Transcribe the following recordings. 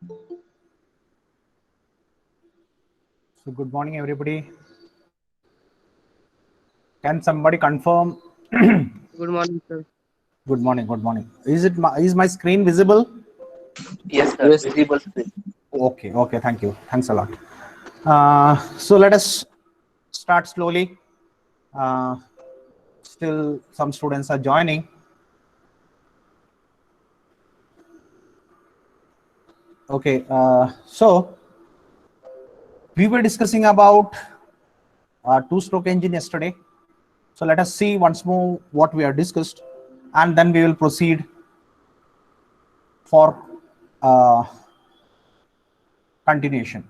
So good morning, everybody. Can somebody confirm? Good morning, sir. Good morning. Good morning. Is my screen visible? Yes, sir. Yes. Visible screen. Okay. Okay. Thank you. Thanks a lot. So let us start slowly. Uh, Still, some students are joining. Okay. So we were discussing about two-stroke engine yesterday. So let us see once more what we have discussed, and then we will proceed for uh, continuation.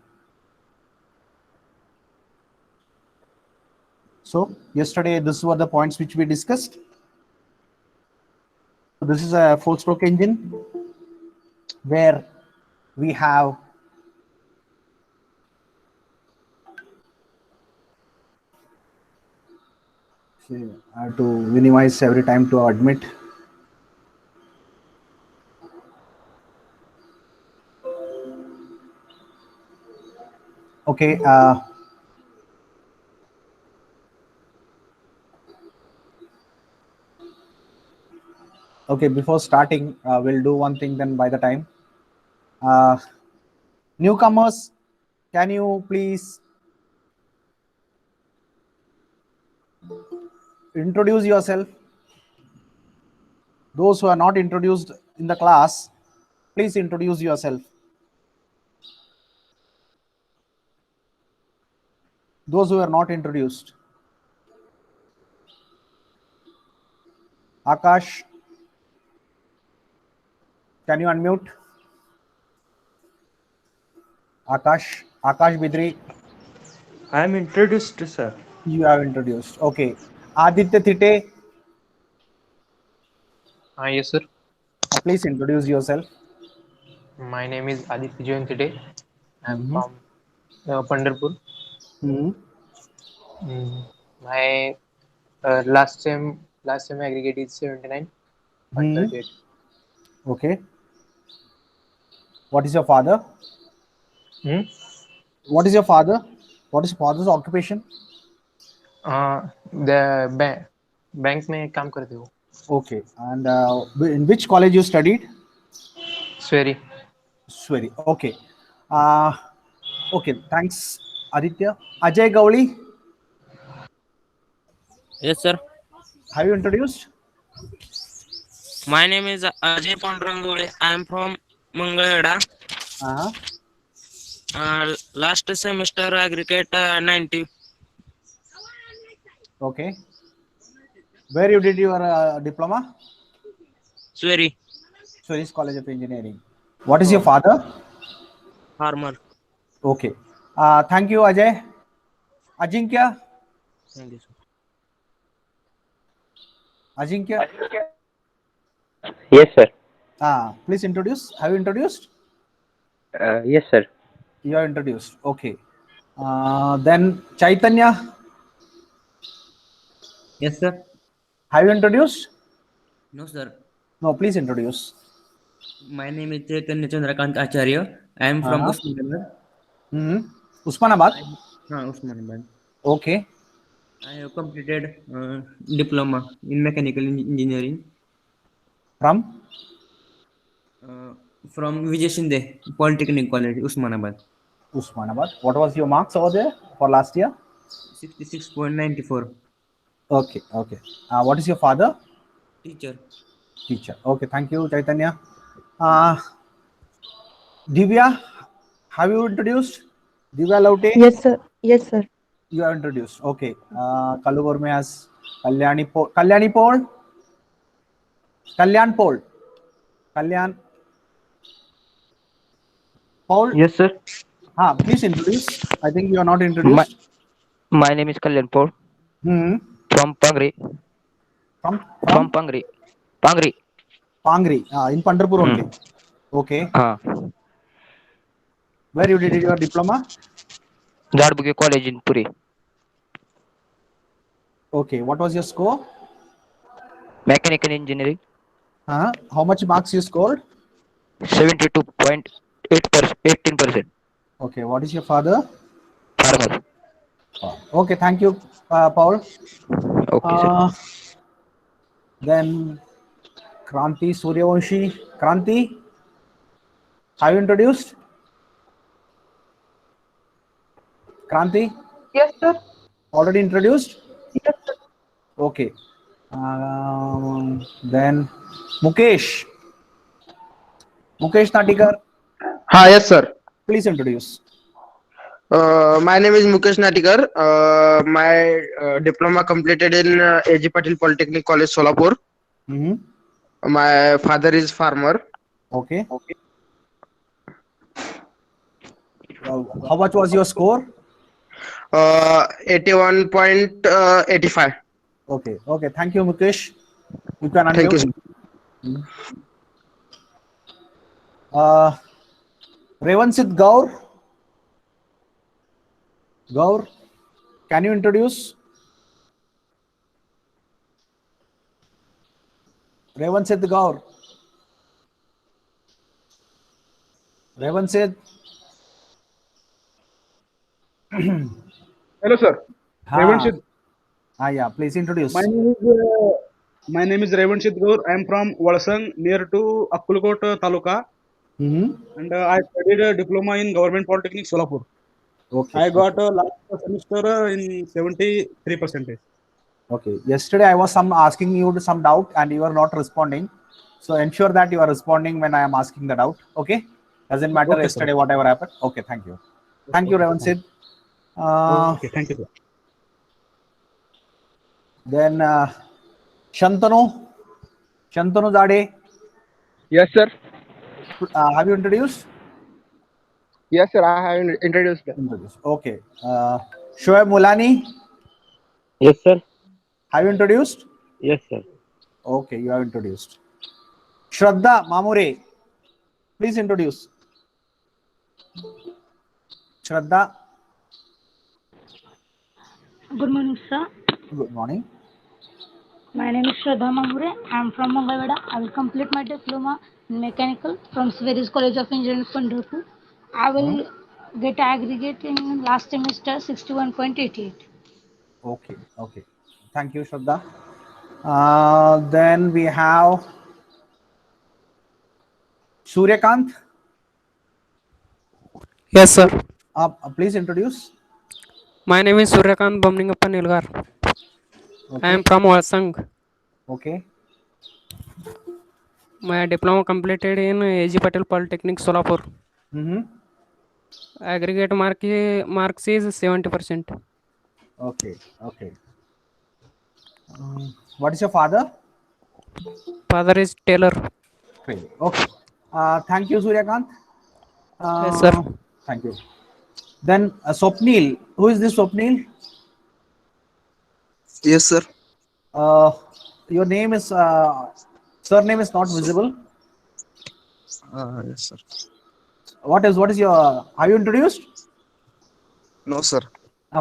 So yesterday, these were the points which we discussed. So this is a four-stroke engine where we have I have to minimize every time to admit. Okay. Okay. Before starting, we'll do one thing. Then by the time, uh, newcomers, can you please introduce yourself? Those who are not introduced in the class, please introduce yourself. Those who are not introduced. Akash, can you unmute? Akash Bidri, I am introduced, sir. you have introduced. Okay. Aditya Thite, Yes, sir. please introduce yourself. My name is Aditya Jain today. I'm Mhm. from Pandharpur. Mhm. My last sem aggregate is 79, Mhm. 138. Okay. What is your father? Hmm? What is your father? What is father's occupation? The bank में काम करते हो. Okay. And in which college you studied? Swery. Sweri. Okay. Uh, okay. Thanks, Aditya. Ajay Gauli, Yes, sir. have you introduced? My name is Ajay Pandurangole. I am from Mangalore. Uh-huh. Last semester aggregate 90. Okay. Where you did your diploma? Swery. Sweri's College of Engineering. What is your Oh, father? farmer. Okay. Thank you, Ajay. Ajinkya. Thank you, sir. Ajinkya. Yes, sir. Please introduce. Have you introduced? Yes, sir. You are introduced. Okay. Then Chaitanya, Yes, sir. have you introduced? No, sir. No, please introduce. My name is Chaitanya Chandrakant Acharya. I am from Uh-huh. Usmanabad. Mm-hmm. Usmanabad. Usmanabad. Okay. I have completed diploma in mechanical engineering From uh, from Vijay Shinde Polytechnic College, Usmanabad. Usmanabad. What was your marks over there for last year? 66.94. Okay. Okay. What is your father? Teacher. Teacher. Okay. Thank you, Chaitanya. Uh, Divya, have you introduced? Divya Laute, Yes, sir. Yes, sir. you have introduced. Okay. Kalubur mein has Kalyani Pol. Kalyani Pol. Kalyan Pol. Kalyan Paul. Yes, sir. Please introduce. I think you are not My introduced. my name is Kalyanpur Hmm. from Pangri. From From Pangri. Pangri. Pangri. In Pandharpur only. Hmm. Okay. Ah. Where you did your diploma? Jadbuke College in Puri. Okay. What was your score? Mechanical engineering. How much marks you scored? 72 point. 18%. Okay, what is your father? Farmer. Okay, thank you, Paul. Okay, sir. Then Kranti Suryavanshi. Kranti, have you introduced? Kranti, Yes, sir. already introduced? Yes, sir. Okay. Then Mukesh. Mukesh Natikar, Hi, yes, sir. please introduce. My name is Mukesh Natikar. My diploma completed in A.G. Patil Polytechnic College, Solapur. Mhm. My father is farmer. Okay. How much was your score? 81.85. Okay. Okay. Thank you, Mukesh. You can Thank you, unmute. sir. Uh, Revansit Gaur. Gaur, can you introduce? Revansit Gaur. Revansit. Hello, sir. Ha. Revanshit. Yeah. Please My introduce. name is my name is Revanshit Gaur. I am from Walsang, near to Akkulkot Taluka, Mm-hmm. and I studied a diploma in Government Polytechnic Solapur. Okay. I got Okay. last semester in 73%. Okay. Yesterday I was asking you some doubt and you are not responding. So ensure that you are responding when I am asking the doubt. Okay. Doesn't matter Okay, sir. yesterday whatever happened. Okay. Thank you. Thank you, Okay, sir. Thank Revansit. Uh, Okay, thank you, sir. then Shantanu. Shantanu Zade. Yes, sir. Have you introduced? Yes, sir. I have introduced. Introduced. Okay. Shoaib Mulani. Yes, sir. Have you introduced? Yes, sir. Okay, you have introduced. Shraddha Mamure. Please introduce. Shraddha. Good morning, sir. Good morning. My name is Shraddha Mamure. I am from Mangalwada. I will complete my diploma in mechanical from Sverris College of Engineering, Pandharpur. I Hmm? will get aggregate in last semester 61.88. Okay. Okay. Thank you, Shraddha. Then we have Suryakant. Yes, sir. Please introduce. My name is Suryakant Bomningappa Nilgar. I am Okay. from Walsang. Okay. My diploma completed in A.G. Patil Polytechnic, Solapur. Mm-hmm. Aggregate marks is 70%. Okay. Okay. What is your father? Father is tailor. Okay. Okay. Thank you, Suryakant. Yes, sir. Thank you. Then Swapnil. Who is this Swapnil? Yes, sir. Uh, your name is surname is not visible. Yes, sir. What is your? Have you introduced? No, sir.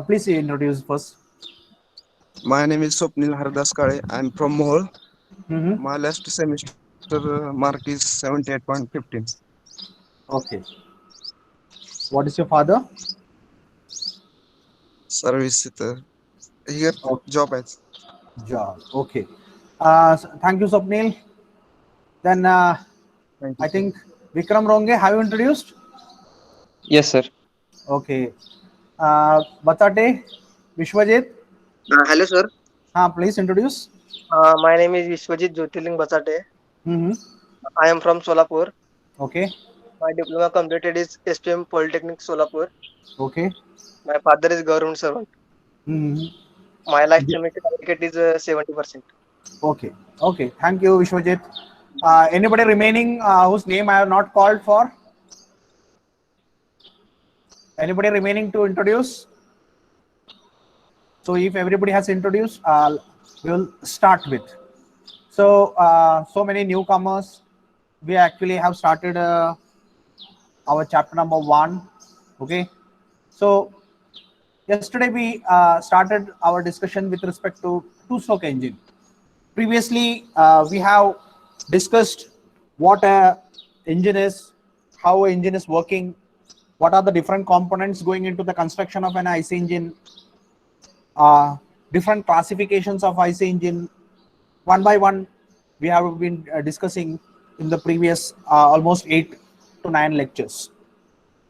Please introduce first. My name is Swapnil Hardas Kale. I'm from Mohol. Mm-hmm. My last semester mark is 78.15. Okay. What is your father? Service here, Okay. job as. Job. Okay. Thank you, Swapnil. Then Thank you, I sir. think Vikram Ronge. Have you introduced? Yes, sir. Okay. Batate Vishwajit. Hello, sir. Please introduce. My name is Vishwajit Jyotirling Basate. Mm-hmm. I am from Solapur. Okay. My diploma completed is SPM Polytechnic Solapur. Okay. My father is government servant. Mm-hmm. My last semester target is 70%. Okay. Okay. Thank you, Vishwajit. Anybody remaining whose name I have not called for? Anybody remaining to introduce? So if everybody has introduced, we will start with. So so many newcomers. We actually have started our chapter number 1. Okay. So yesterday we started our discussion with respect to two-stroke engine. Previously, we have discussed what a engine is, how an engine is working, what are the different components going into the construction of an IC engine, different classifications of IC engine. One by one, we have been discussing in the previous almost 8 to 9 lectures.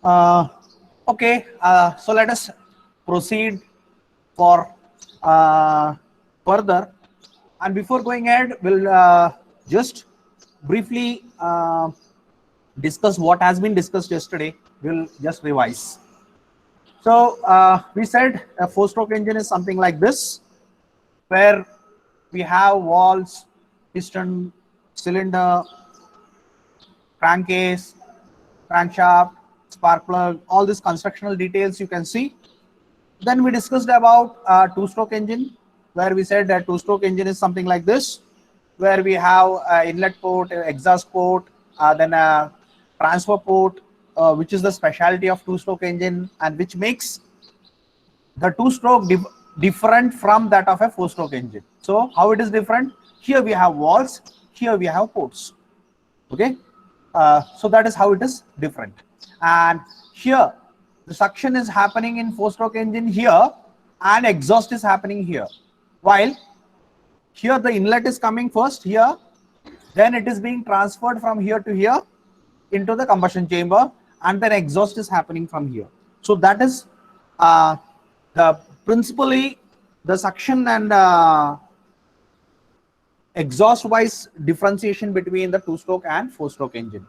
Okay, so let us proceed for further. And before going ahead, we'll just briefly discuss what has been discussed yesterday. We'll just revise. So we said a 4-stroke engine is something like this, where we have valves, piston, cylinder, crankcase, crankshaft, spark plug, all these constructional details you can see. Then we discussed about 2-stroke engine, where we said that 2-stroke engine is something like this, where we have inlet port, exhaust port, then a transfer port, which is the specialty of 2-stroke engine and which makes the 2-stroke different from that of a 4-stroke engine. So how it is different? Here we have valves, here we have ports. Okay, so that is how it is different. And here the suction is happening in 4-stroke engine here, and exhaust is happening here. While here the inlet is coming first here, then it is being transferred from here to here into the combustion chamber, and then exhaust is happening from here. So that is the principally the suction and exhaust wise differentiation between the 2-stroke and 4-stroke engine.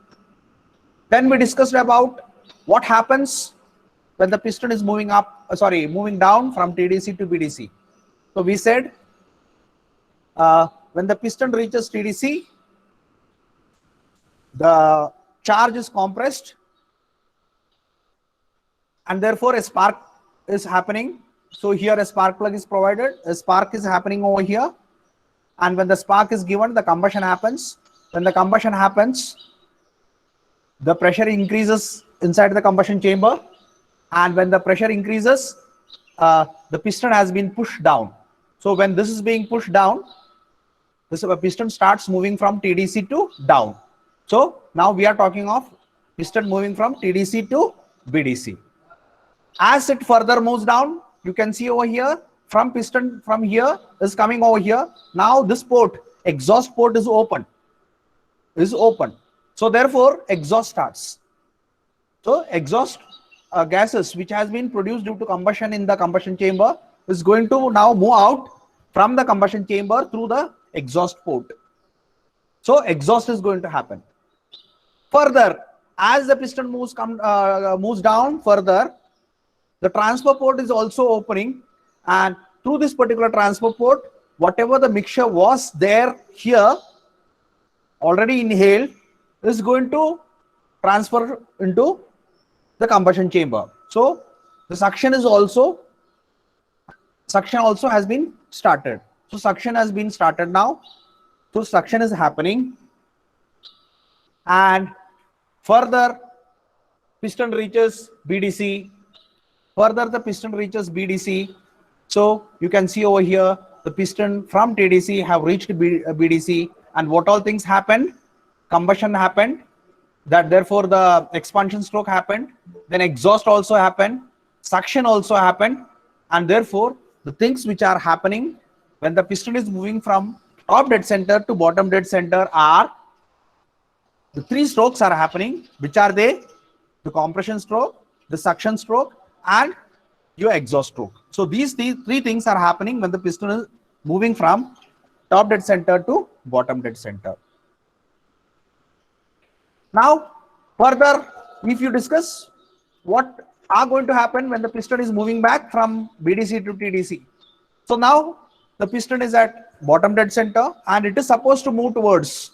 Then we discussed about what happens when the piston is moving down from TDC to BDC. So we said when the piston reaches TDC, the charge is compressed, and therefore a spark is happening. So here a spark plug is provided, a spark is happening over here, and when the spark is given, the combustion happens. When the combustion happens, the pressure increases inside the combustion chamber, and when the pressure increases, the piston has been pushed down. So when this is being pushed down, this piston starts moving from TDC to down. So now we are talking of piston moving from TDC to BDC. As it further moves down, you can see over here, from piston from here is coming over here. Now this port, exhaust port is open. So therefore exhaust starts. So exhaust gases which has been produced due to combustion in the combustion chamber is going to now move out from the combustion chamber through the exhaust port. So exhaust is going to happen. Further, as the piston moves down further, the transfer port is also opening, and through this particular transfer port, whatever the mixture was there here already inhaled is going to transfer into the combustion chamber. So the suction also has been started. So suction has been started now. So suction is happening, and further piston reaches BDC. Further the piston reaches BDC. So you can see over here the piston from TDC have reached BDC, and what all things happened? Combustion happened, that therefore the expansion stroke happened, then exhaust also happened, suction also happened, and therefore the things which are happening when the piston is moving from top dead center to bottom dead center are the 3 strokes are happening. Which are they? The compression stroke, the suction stroke, and your exhaust stroke. So these 3 things are happening when the piston is moving from top dead center to bottom dead center. Now further, if you discuss what are going to happen when the piston is moving back from BDC to TDC. So now the piston is at bottom dead center and it is supposed to move towards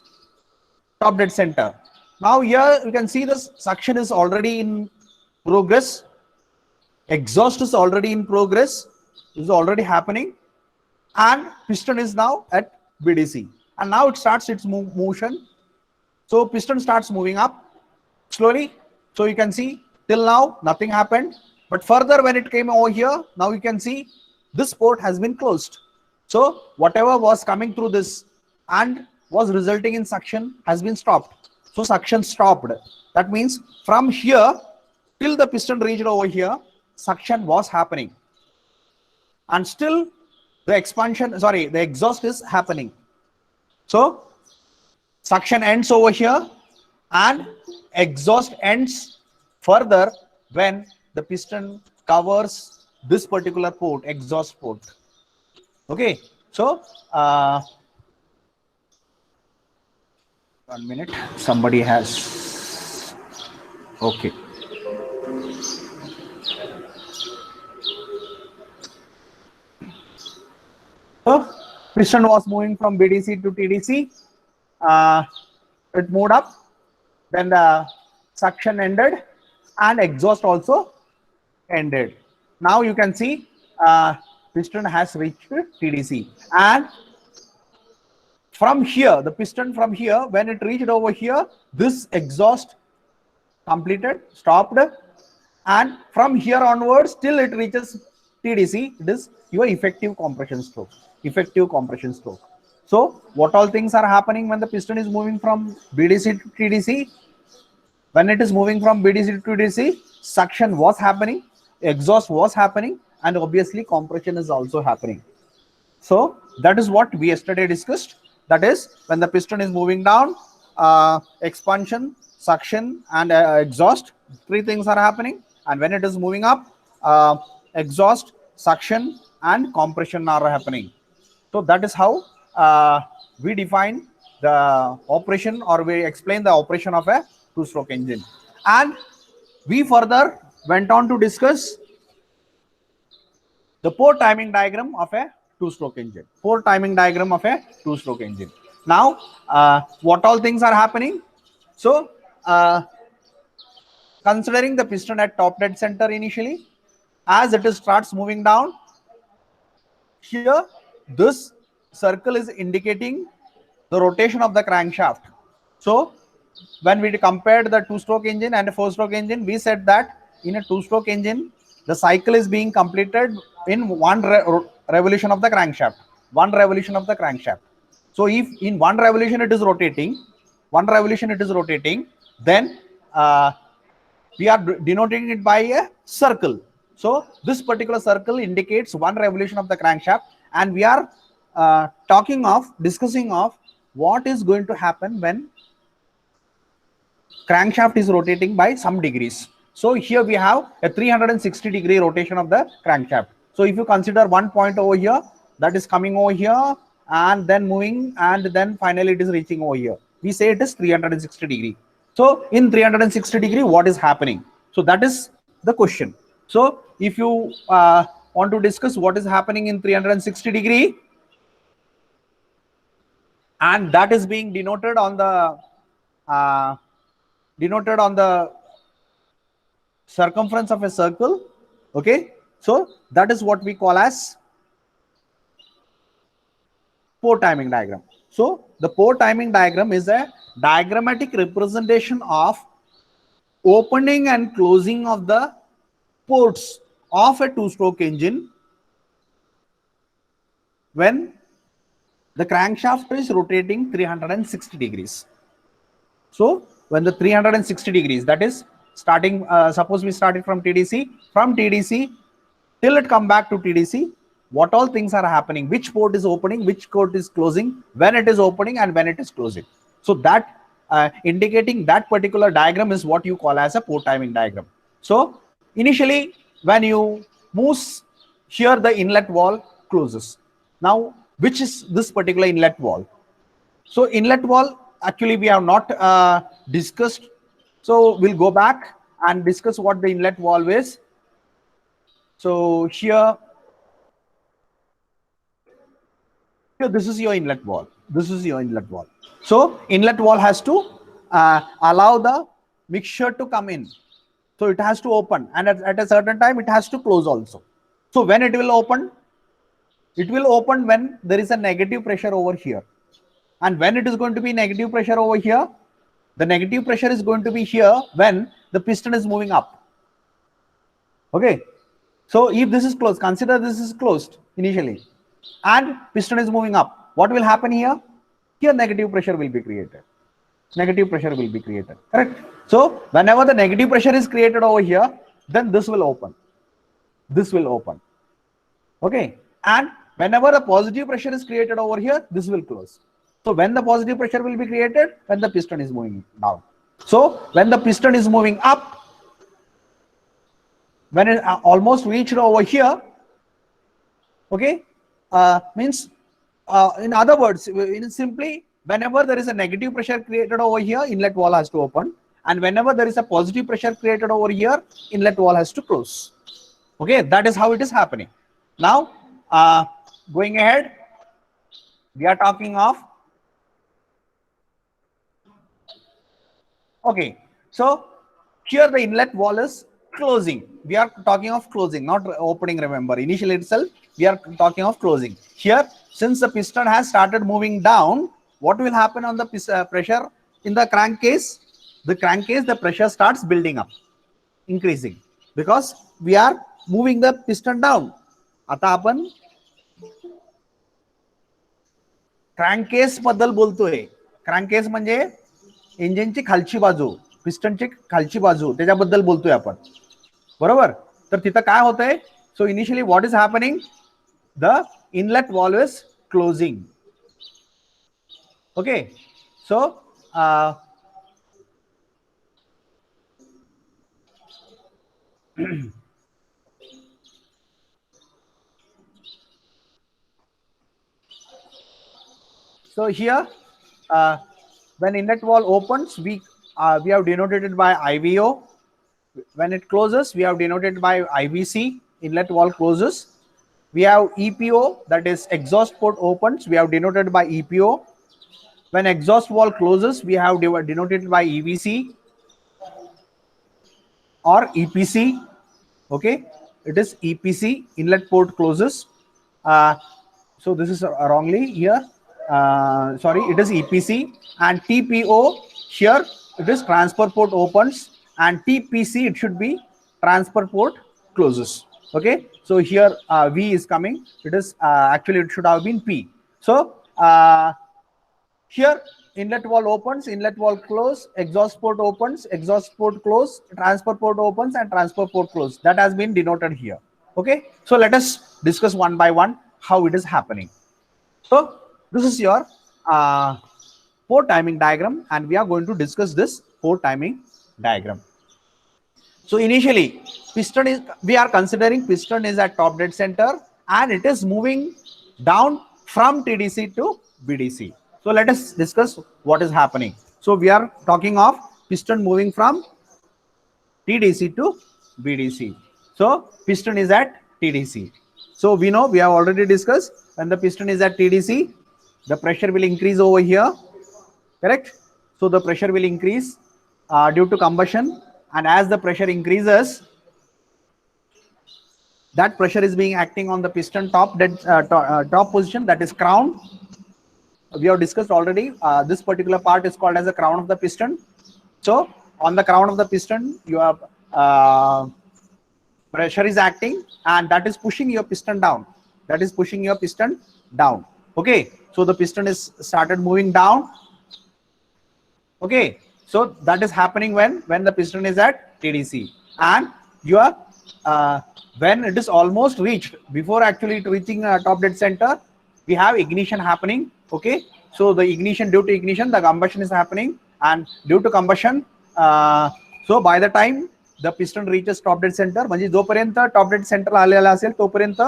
top dead center. Now here you can see this suction is already in progress, exhaust is already in progress, is already happening, and piston is now at BDC, and now it starts its motion. So piston starts moving up slowly. So you can see till now nothing happened, but further when it came over here, now you can see this port has been closed. So whatever was coming through this and was resulting in suction has been stopped. So suction stopped. That means from here till the piston reached over here, suction was happening. And still the exhaust is happening. So suction ends over here and exhaust ends further when the piston covers this particular port, exhaust port. Okay, so 1 minute, somebody has, okay. So piston was moving from BDC to TDC. It moved up, then the suction ended and exhaust also ended. Now you can see piston has reached TDC, and from here, the piston from here, when it reached over here, this exhaust completed, stopped, and from here onwards till it reaches TDC, it is your effective compression stroke. Effective compression stroke. So what all things are happening when the piston is moving from BDC to TDC? When it is moving from BDC to TDC, suction was happening, exhaust was happening, and obviously compression is also happening. So that is what we yesterday discussed. That is, when the piston is moving down, expansion, suction, and exhaust, three things are happening. And when it is moving up, exhaust, suction, and compression are happening. So that is how we define the operation, or we explain the operation of a two-stroke engine. And we further went on to discuss the port timing diagram of a two-stroke engine. Port timing diagram of a two-stroke engine. Now, what all things are happening? So, considering the piston at top dead center initially, as it starts moving down, here this circle is indicating the rotation of the crankshaft. So, when we compared the two-stroke engine and a four-stroke engine, we said that in a two-stroke engine, the cycle is being completed in one revolution of the crankshaft. One revolution of the crankshaft. So if in one revolution it is rotating, then we are denoting it by a circle. So this particular circle indicates one revolution of the crankshaft, and we are discussing of what is going to happen when crankshaft is rotating by some degrees. So here we have a 360-degree rotation of the crankshaft. So if you consider one point over here, that is coming over here and then moving, and then finally it is reaching over here. We say it is 360 degree. So in 360 degree, what is happening? So that is the question. So if you want to discuss what is happening in 360 degree, and that is being denoted on the circumference of a circle. Okay, so that is what we call as port timing diagram. So the port timing diagram is a diagrammatic representation of opening and closing of the ports of a two-stroke engine when the crankshaft is rotating 360 degrees. So when the 360 degrees, that is starting, suppose we started from TDC till it come back to TDC, what all things are happening, which port is opening, which port is closing, when it is opening and when it is closing. So that indicating that particular diagram is what you call as a port timing diagram. So initially when you move here, the inlet valve closes. Now which is this particular inlet valve? So inlet valve actually we have not discussed. So we'll go back and discuss what the inlet valve is. So here this is your inlet valve. This is your inlet valve. So inlet valve has to allow the mixture to come in. So it has to open, and at a certain time it has to close also. So when it will open? It will open when there is a negative pressure over here. And when it is going to be negative pressure over here? The negative pressure is going to be here when the piston is moving up. Okay. So if this is closed, consider this is closed initially, and piston is moving up. What will happen here? Here negative pressure will be created. negative pressure will be created, correct? So whenever the negative pressure is created over here, then this will open. This will open. Okay. And whenever the positive pressure is created over here, this will close. So when the positive pressure will be created, when the piston is moving down. So when the piston is moving up, when it almost reached over here, okay, means in other words, simply whenever there is a negative pressure created over here, inlet wall has to open, and whenever there is a positive pressure created over here, inlet wall has to close. Okay, that is how it is happening. Now going ahead, we are talking of, okay, so here the inlet wall is closing. We are talking of closing, not opening. Remember, initially itself we are talking of closing. Here, since the piston has started moving down, what will happen on the pressure in the crankcase? The crankcase, the pressure starts building up, increasing, because we are moving the piston down. आता आपण क्रँककेस बद्दल बोलतोय. क्रँककेस म्हणजे इंजिनची खालची बाजू, पिस्टनची खालची बाजू, त्याच्याबद्दल बोलतोय आपण, बरोबर? तर तिथं काय होतंय? So initially what is happening? The inlet valve is closing. Okay, so so here when inlet wall opens, we have denoted it by IVO. When it closes, we have denoted by IVC. Inlet wall closes. We have EPO, that is exhaust port opens, we have denoted by EPO. When exhaust wall closes, we have denoted by EVC or EPC. Okay, it is EPC, inlet port closes. So this is wrongly here. Sorry, it is EPC. And TPO, here it is transfer port opens, and TPC it should be transfer port closes. Okay, so here V is coming. It is actually it should have been P. So here inlet wall opens, inlet wall close, exhaust port opens, exhaust port close, transfer port opens, and transfer port close. That has been denoted here. Okay, so let us discuss one by one how it is happening. So this is your port timing diagram, and we are going to discuss this port timing diagram. So initially, piston is, we are considering piston is at top dead center and it is moving down from TDC to BDC. So let us discuss what is happening. So we are talking of piston moving from TDC to BDC. So piston is at TDC. So we know, we have already discussed, when the piston is at TDC, the pressure will increase over here, correct? So the pressure will increase due to combustion, and as the pressure increases, that pressure is being acting on the piston top position, that is crown. We have discussed already. This particular part is called as the crown of the piston. So on the crown of the piston, you have pressure is acting, and that is pushing your piston down. That is pushing your piston down. Okay, so the piston is started moving down. Okay, so that is happening when the piston is at TDC, and you are when it is almost reached, before actually reaching top dead center, we have ignition happening. Okay, so the ignition, due to ignition, the combustion is happening, and due to combustion, so by the time the piston reaches top dead center, म्हणजे जोपर्यंत top dead center आलेला असेल तोपर्यंत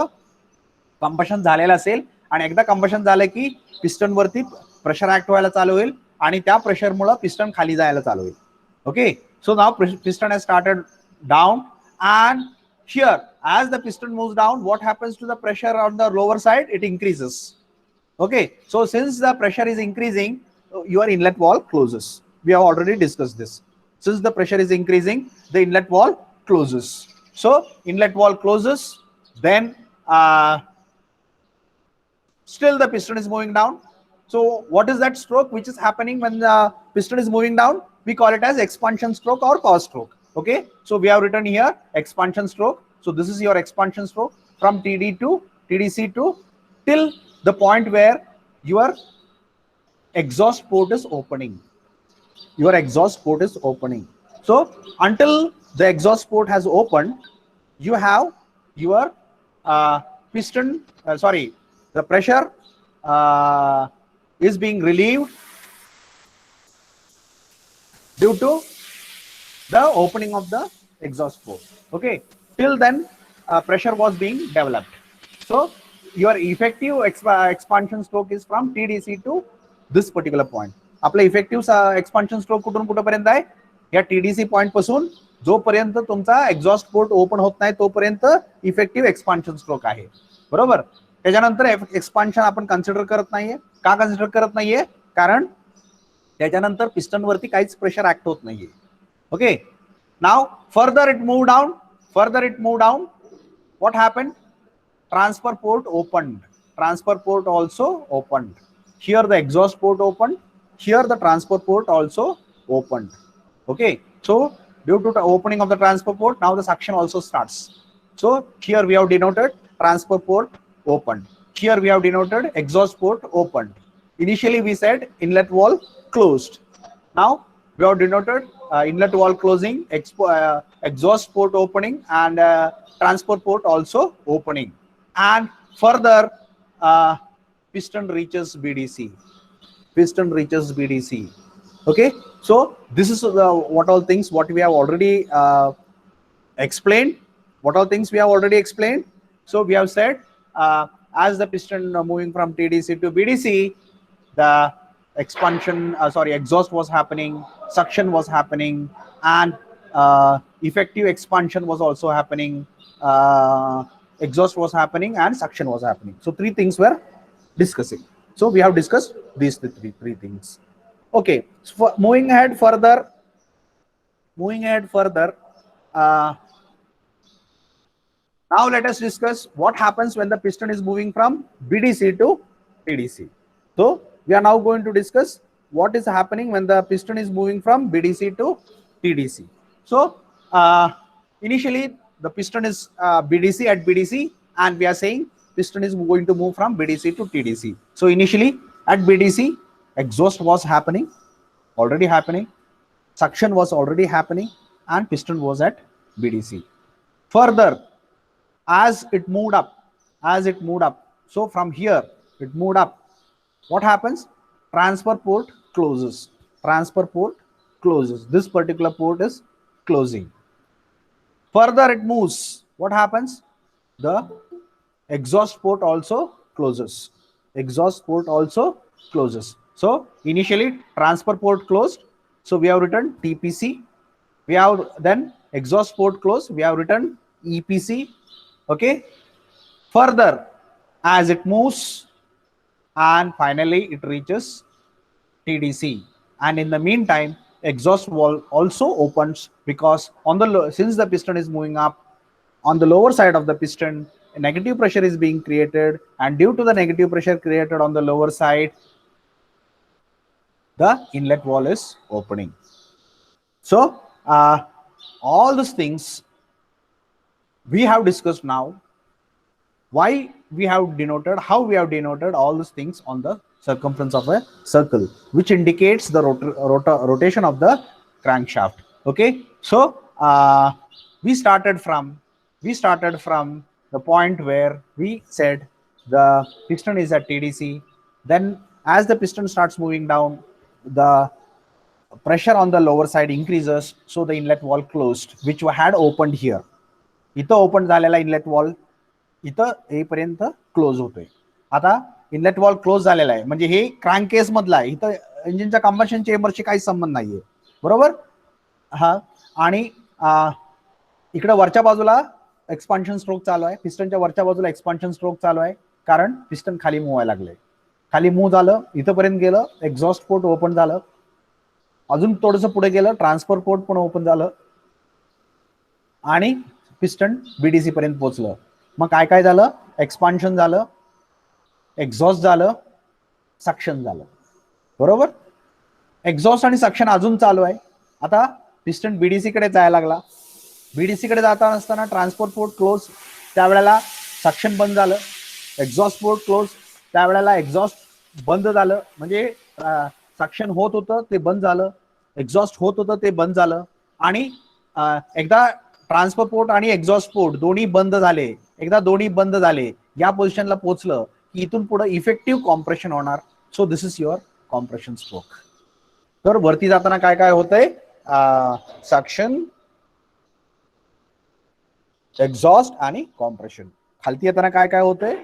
combustion झालेला असेल, आणि एकदा combustion झालं की piston वरती pressure act व्हायला चालू होईल, आणि त्या pressure मुळे piston खाली जायला चालू होईल. Okay, so now piston has started down, and here as the piston moves down, what happens to the pressure on the lower side? It increases. Okay, so since the pressure is increasing, your inlet wall closes. We have already discussed this. Since the pressure is increasing, the inlet wall closes. So inlet wall closes, then still the piston is moving down. So what is that stroke which is happening when the piston is moving down? We call it as expansion stroke or pause stroke. Okay, so we have written here expansion stroke. So this is your expansion stroke from TD to TDC to till the point where your exhaust port is opening. your exhaust port is opening. So until the exhaust port has opened, you have your piston, the pressure is being relieved due to the opening of the exhaust port. Okay, till then pressure was being developed. So your effective expansion stroke is from TDC to this particular point. आपलं effective expansion stroke कुठून कुठपर्यंत आहे, या TDC point पासून जोपर्यंत तुमचा exhaust port open होत नाही तोपर्यंत इफेक्टिव्ह एक्सपान्शन स्ट्रोक आहे. बरोबर. त्याच्यानंतर एक्सपान्शन आपण कन्सिडर करत नाहीये. का कन्सिडर करत नाहीये? कारण त्याच्यानंतर पिस्टन वरती काहीच प्रेशर ऍक्ट होत नाहीये. Okay, now further it move down. What happened? Transfer port opened. Transfer port also opened. Here the exhaust port opened. Here the transfer port also opened. Okay, so due to the opening of the transfer port, now the suction also starts. So here we have denoted transfer port opened. Here we have denoted exhaust port opened. Initially we said inlet wall closed. Now we have denoted inlet wall closing, exhaust port opening, and transfer port also opening. And further piston reaches BDC. Okay, so this is what all things what we have already explained. So we have said as the piston moving from TDC to BDC, the exhaust was happening, suction was happening, and effective expansion was also happening. Exhaust was happening and suction was happening. So three things were discussing. So we have discussed these three things. Okay, so moving ahead further. Now let us discuss what happens when the piston is moving from BDC to TDC. So we are now going to discuss what is happening when the piston is moving from BDC to TDC. So initially the piston is BDC at BDC, and we are saying piston is going to move from BDC to TDC. So initially at BDC, exhaust was already happening, suction was already happening, and piston was at BDC. Further, as it moved up, so from here it moved up, what happens? Transfer port closes. This particular port is closing. Further it moves, what happens? The exhaust port also closes. So initially transfer port closed, so we have written TPC. We have then exhaust port closed, we have written EPC. Okay, further as it moves, and finally it reaches TDC, and in the meantime exhaust wall also opens, because since the piston is moving up, on the lower side of the piston a negative pressure is being created, and due to the negative pressure created on the lower side, the inlet wall is opening. So all these things we have discussed now. Why we have denoted, how we have denoted all these things on the circumference of a circle, which indicates the rotation of the crankshaft. Okay, so we started from the point where we said the piston is at TDC. Then as the piston starts moving down, the pressure on the lower side increases, so the inlet wall closed, which had opened here. इथं open झालेला inlet valve इथं येईपर्यंत close होतोय. आता inlet valve close झालेला आहे, म्हणजे हे crank case मधला आहे, इथं इंजिनच्या कंबशन चेंबरशी काही संबंध नाहीये. बरोबर. हा, आणि इकडे वरच्या बाजूला एक्सपान्शन स्ट्रोक चालू आहे, पिस्टनच्या वरच्या बाजूला एक्सपान्शन स्ट्रोक चालू आहे, कारण पिस्टन खाली मूव व्हायला लागले. खाली मूव झालं, इथंपर्यंत गेलं, एक्झॉस्ट पोर्ट ओपन झालं, अजून थोडंसं पुढे गेलं, ट्रान्सफर पोर्ट पण ओपन झालं, आणि पिस्टन बीडीसी पर्यंत पोहोचलं. मग काय काय झालं? एक्सपान्शन झालं, एक्झॉस्ट झालं, सक्शन झालं. बरोबर. एक्झॉस्ट आणि सक्शन अजून चालू आहे. आता पिस्टन बीडीसी कडे जायला लागला. बीडीसी कडे जाता असताना ट्रान्सपोर्ट पोर्ट क्लोज, त्यावेळेला सक्शन बंद झालं. एक्झॉस्ट पोर्ट क्लोज, त्यावेळेला एक्झॉस्ट बंद झालं, म्हणजे सक्शन होत होतं ते बंद झालं. एक्झॉस्ट होत होतं ते बंद झालं आणि एकदा ट्रान्सफर पोर्ट आणि एक्झॉस्ट पोर्ट दोन्ही बंद झाले, एकदा दोन्ही बंद झाले या पोझिशनला पोहोचलं की इथून पुढे इफेक्टिव्ह कॉम्प्रेशन होणार. सो this is your compression stroke. तर वरती जाताना काय काय होतंय, सक्शन, एक्झॉस्ट आणि कॉम्प्रेशन. खालती येताना काय काय होतंय,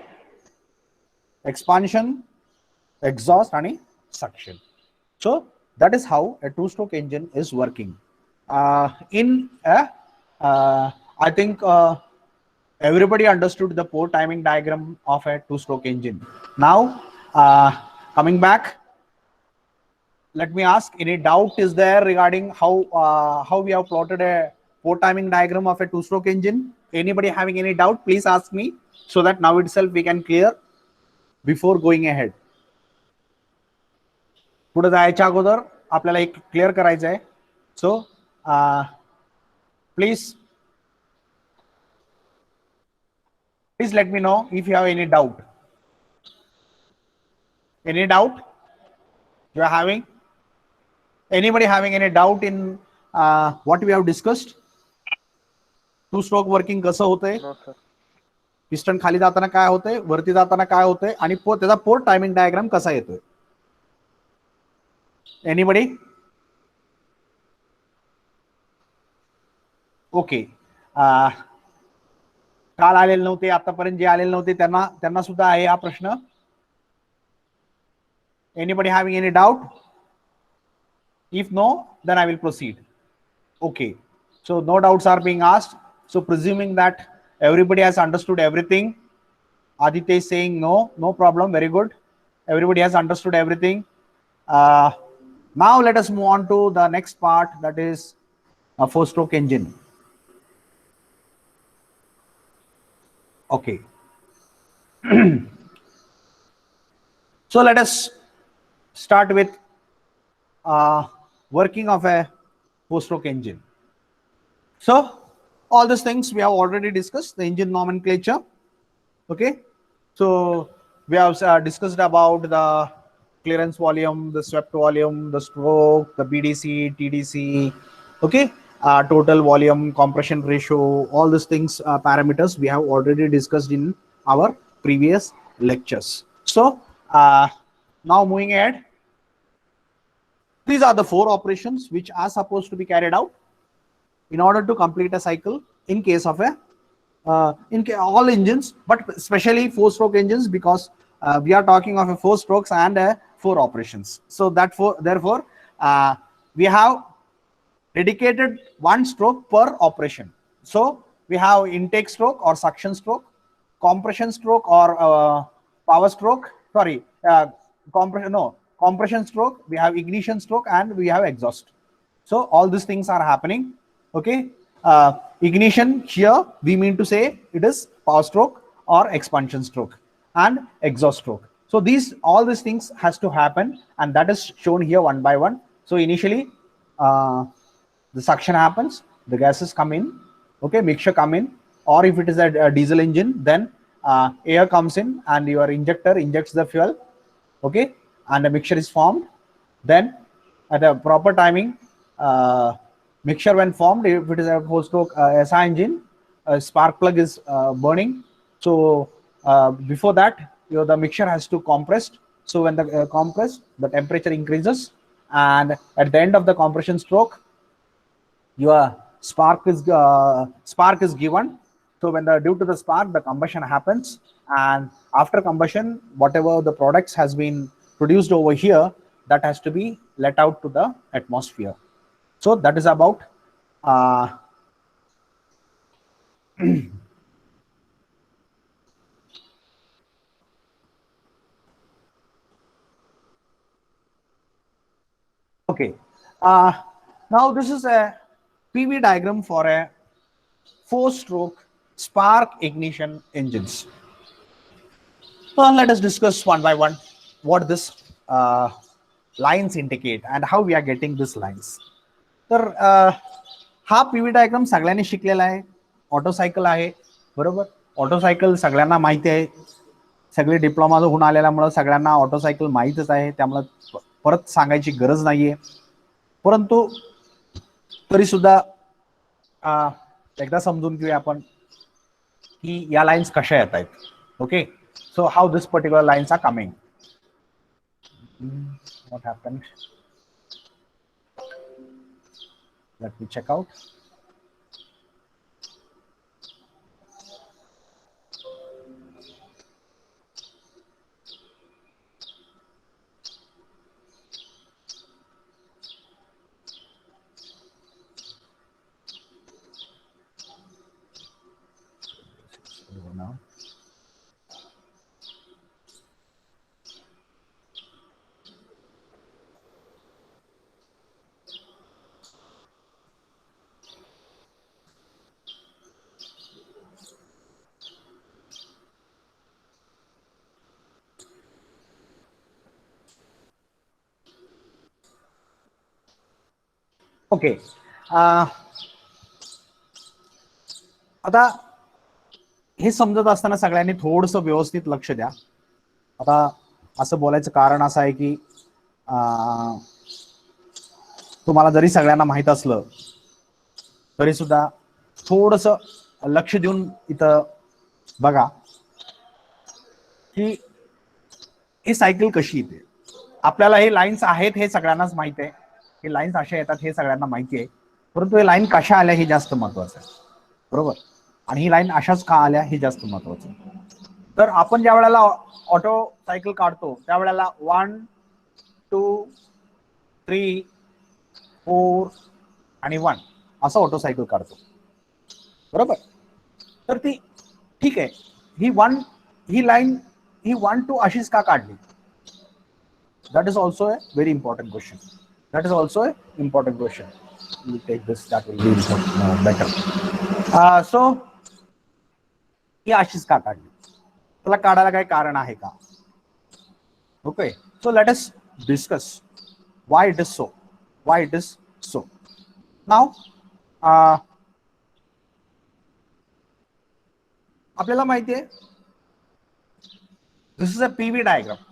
एक्सपान्शन, exhaust आणि suction. So that is how a two-stroke engine is working. I think everybody understood the port timing diagram of a two-stroke engine. Now coming back, let me ask, any doubt is there regarding how we have plotted a port timing diagram of a two-stroke engine? Anybody having any doubt, please ask me, so that now itself we can clear before going ahead. पुढे जायच्या अगोदर आपल्याला एक clear करायचं आहे. So please let me know if you have any doubt. Any doubt you are having? Anybody having any doubt in what we have discussed? Two stroke working कसं होतंय, piston खाली जाताना काय होतंय, वरती जाताना काय होतंय आणि त्याचा पोर्ट टायमिंग डायग्राम कसा येतोय? Anybody? Okay. काल आलेले नव्हते, आतापर्यंत जे आलेले नव्हते त्यांना सुद्धा आहे हा प्रश्न. Anybody having any doubt? If no, then I will proceed. Okay. So no doubts are being asked. So presuming that everybody has understood everything, Aditya is saying no problem. Very good. Everybody has understood everything. Now let us move on to the next part, that is a four-stroke engine. Okay. So let us start with working of a four-stroke engine. So all these things we have already discussed, the engine nomenclature. Okay. So we have discussed about the clearance volume, the swept volume, the stroke, the BDC, TDC, okay, total volume, compression ratio, all these things, parameters we have already discussed in our previous lectures. So now moving ahead, these are the four operations which are supposed to be carried out in order to complete a cycle in case of all engines, but especially four-stroke engines, because we are talking of a four strokes and four operations. So therefore we have dedicated one stroke per operation. So we have intake stroke or suction stroke, compression stroke or power stroke, compression stroke, we have ignition stroke, and we have exhaust. So all these things are happening. Okay. Ignition, here we mean to say it is power stroke or expansion stroke, and exhaust stroke. So all these things has to happen, and that is shown here one by one. So initially the suction happens, the gases come in, okay, mixture come in, or if it is a diesel engine, then air comes in and your injector injects the fuel, okay, and the mixture is formed. Then at a proper timing, mixture when formed, if it is a four-stroke SI engine, a spark plug is burning. So before that, the mixture has to compress. So when the compressed, the temperature increases, and at the end of the compression stroke, your spark is given. So when due to the spark, the combustion happens, and after combustion, whatever the products has been produced over here, that has to be let out to the atmosphere. So that is about okay. Now this is a PV diagram for a four-stroke spark ignition engines. Well, let us discuss one by one what this lines indicate and how we are getting these lines. तर हा PV diagram सगळ्यांनी शिकलेला आहे. Auto cycle आहे, बरोबर. Auto cycle सगळ्यांना माहिती आहे, सगळे डिप्लोमा होऊन आलेल्यामुळे सगळ्यांना ऑटो सायकल माहितच आहे, त्यामुळे परत सांगायची गरज नाहीये. परंतु तरी सुद्धा एकदा समजून घेऊया आपण की या लाईन्स कशा येत आहेत. Okay, so how this particular lines are coming. What happened? Let me check out. Now. Okay, आता हे समजत असताना सगळ्यांनी थोडंसं व्यवस्थित लक्ष द्या. आता असं बोलायचं कारण असं आहे की तुम्हाला जरी सगळ्यांना माहित असलं तरी सुद्धा थोडंसं लक्ष देऊन इथं बघा की ही सायकल कशी येते. आपल्याला हे लाईन्स आहेत हे सगळ्यांनाच माहिती आहे, हे लाईन्स अशा येतात हे सगळ्यांना माहिती आहे, परंतु हे लाईन कशा आल्या हे जास्त महत्वाचं आहे. बरोबर, आणि ही लाईन अशाच का आल्या हे जास्त महत्वाचं आहे. तर आपण ज्या वेळेला ऑटो सायकल काढतो त्यावेळेला 1 2 3 4 आणि 1 असं ऑटो सायकल काढतो. बरोबर, तर ती ठीक आहे, ही लाईन ही 1 2 अशीच का काढली? That is also a very important question. That is also a important question. We take this, that will be better. So ही अशीच का काढली? त्याला काढायला काही कारण आहे का? Okay, so let us discuss why it is so. Why it is so. Now, आपल्याला माहिती आहे, this is a PV diagram.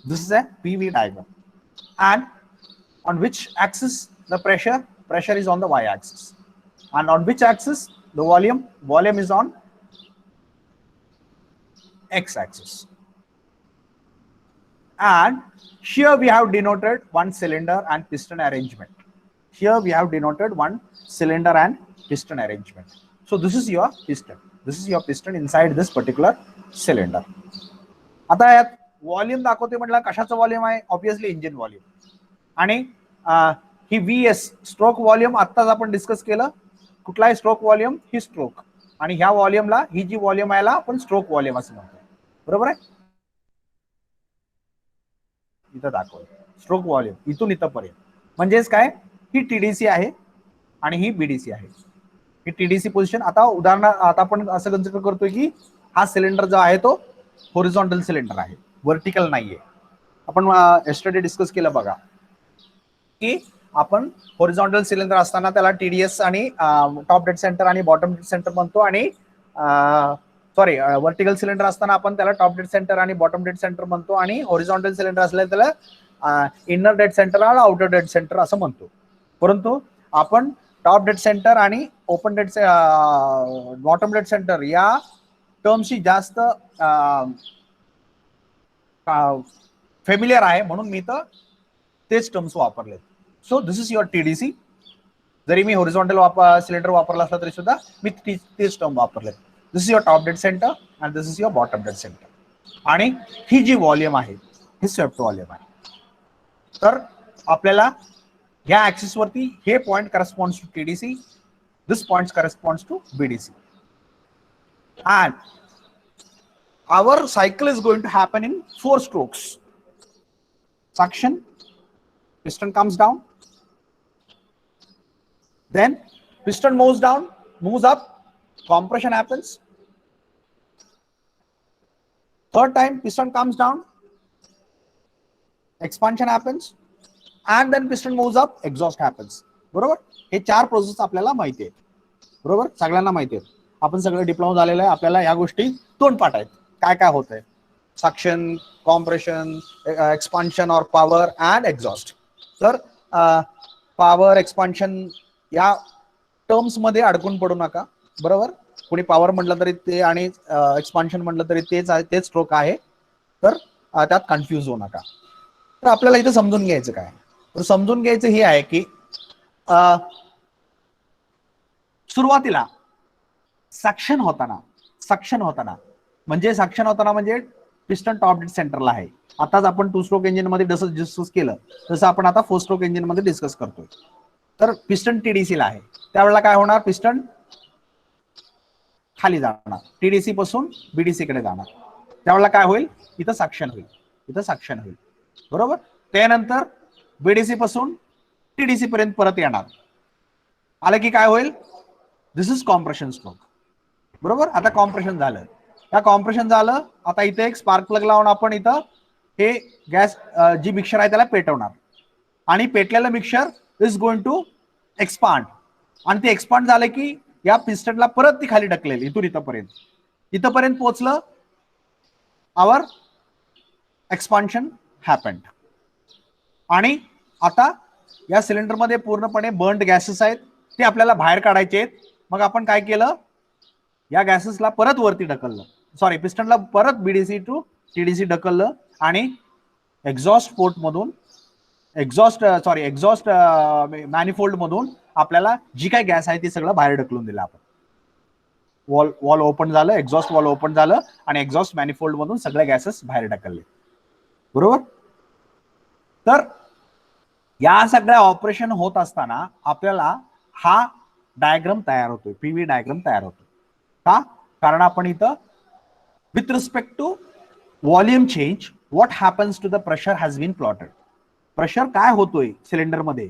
This is a PV diagram, and on which axis the pressure is on the y-axis, and on which axis the volume is on x-axis. And here we have denoted one cylinder and piston arrangement. Here we have denoted one cylinder and piston arrangement. So this is your piston. This is your piston inside this particular cylinder. आता यात volume दाखवते म्हटलं कशाचं volume आहे? Obviously engine volume. आणि ही VS stroke volume आत्ताच आपण discuss केलं. कुठला आहे स्ट्रोक व्हॉल्यूम? ही स्ट्रोक. आणि ह्या व्हॉल्यूमला ही जी व्हॉल्यूम आहे आपण स्ट्रोक व्हॉल्यूम असं म्हणतो. बरोबर आहे, इथं दाखवलं स्ट्रोक व्हॉल्यूम इथून इथंपर्यंत. म्हणजेच काय, ही TDC आहे आणि ही BDC आहे. ही TDC पोझिशन. आता उदाहरणार्थ आता आपण असं कन्सिडर करतोय की हा सिलेंडर जो आहे तो हॉरिझॉन्टल सिलेंडर आहे, वर्टिकल नाहीये. आपण येस्टरडे डिस्कस केलं बघा की आपण हॉरिझॉन्टल सिलेंडर असताना त्याला TDS आणि टॉप डेड सेंटर आणि बॉटम डेड सेंटर म्हणतो. आणि सॉरी, वर्टिकल सिलेंडर असताना आपण त्याला टॉप डेड सेंटर आणि बॉटम डेड सेंटर म्हणतो. आणि हॉरिझॉन्टल सिलेंडर असल्या त्याला इनर डेड सेंटर आणि आउटर डेड सेंटर असं म्हणतो. परंतु आपण टॉप डेड सेंटर आणि open dead bottom dead centre या टर्मशी जास्त फेमिलियर आहे म्हणून मी तर तेच टर्म्स वापरले. सो this is your TDC. Zari me horizontal cylinder वापरला असला तरी सुद्धा मी तेच टर्म वापरले. This is your top dead centre and this is your bottom dead centre. आणि ही जी व्हॉल्यूम आहे ही स्वेप्ट व्हॉल्यूम आहे. तर आपल्याला ह्या ऍक्सिस वरती हे point corresponds to TDC, this point corresponds to BDC. And our cycle is going to happen in 4 strokes. Suction, piston comes down, then piston moves down, moves up, compression happens. Third time piston comes down, expansion happens, and then piston moves up, exhaust happens. बरोबर, हे 4 process आपल्याला माहिती आहेत. बरोबर, सगळ्यांना माहिती आहेत. आपण सगळं डिप्लोमा झालेलं आहे, आपल्याला या गोष्टी तोंडपाठ आहेत. काय काय होत आहे? Suction, compression, expansion or power and exhaust. तर पॉवर एक्सपान्शन या टर्म्स मध्ये अडकून पडू नका. बरोबर, कोणी पॉवर म्हटलं तरी ते आणि एक्सपान्शन म्हटलं तरी तेच स्ट्रोक आहे, तर त्यात कन्फ्यूज होऊ नका. तर आपल्याला इथं समजून घ्यायचं काय, तर समजून घ्यायचं हे आहे की सुरुवातीला सक्शन होताना म्हणजे पिस्टन टॉप डेड सेंटरला आहे. आताच आपण 2 स्ट्रोक इंजिन मध्ये जसं डिस्कस केलं तसं आपण आता 4 स्ट्रोक इंजिन मध्ये डिस्कस करतोय. तर पिस्टन टीडीसी ला आहे, त्यावेळेला काय होणार, पिस्टन खाली जाणार, टीडीसी पासून बीडीसी कडे जाणार. त्यावेळेला काय होईल, इथं सक्शन होईल. बरोबर, त्यानंतर बीडीसी पासून टीडीसी पर्यंत परत येणार. आलं की काय होईल, दिस इज कॉम्प्रेशन स्ट्रोक. बरोबर, आता कॉम्प्रेशन झालं. आता इथे एक स्पार्क प्लग लावून आपण इथं हे गॅस जी मिक्सर आहे त्याला पेटवणार, आणि पेटलेलं mixture is going to expand, आणि ते एक्सपांड झालं की या पिस्टनला परत ती खाली ढकलेल इथून इथपर्यंत पोहोचलं. Our expansion happened. आणि आता या सिलेंडर मध्ये पूर्णपणे बर्न्ड गॅसेस आहेत, ते आपल्याला बाहेर काढायचे आहेत. मग आपण काय केलं, या गॅसेसला परत वरती ढकललं, पिस्टनला परत बीडीसी टू टीडीसी ढकललं, आणि एक्झॉस्ट मॅनिफोल्ड मधून आपल्याला जी काय गॅस आहे ती सगळं बाहेर ढकलून दिलं. आपण वॉल ओपन झालं, एक्झॉस्ट वॉल ओपन झालं, आणि एक्झॉस्ट मॅनिफोल्ड मधून सगळे गॅसेस बाहेर ढकलले. बरोबर, तर या सगळ्या ऑपरेशन होत असताना आपल्याला हा डायग्राम तयार होतोय, पीव्ही डायग्राम तयार होतो. का, कारण आपण इथं with respect to volume change what happens to the pressure has been plotted. Pressure काय होतोय सिलेंडर मध्ये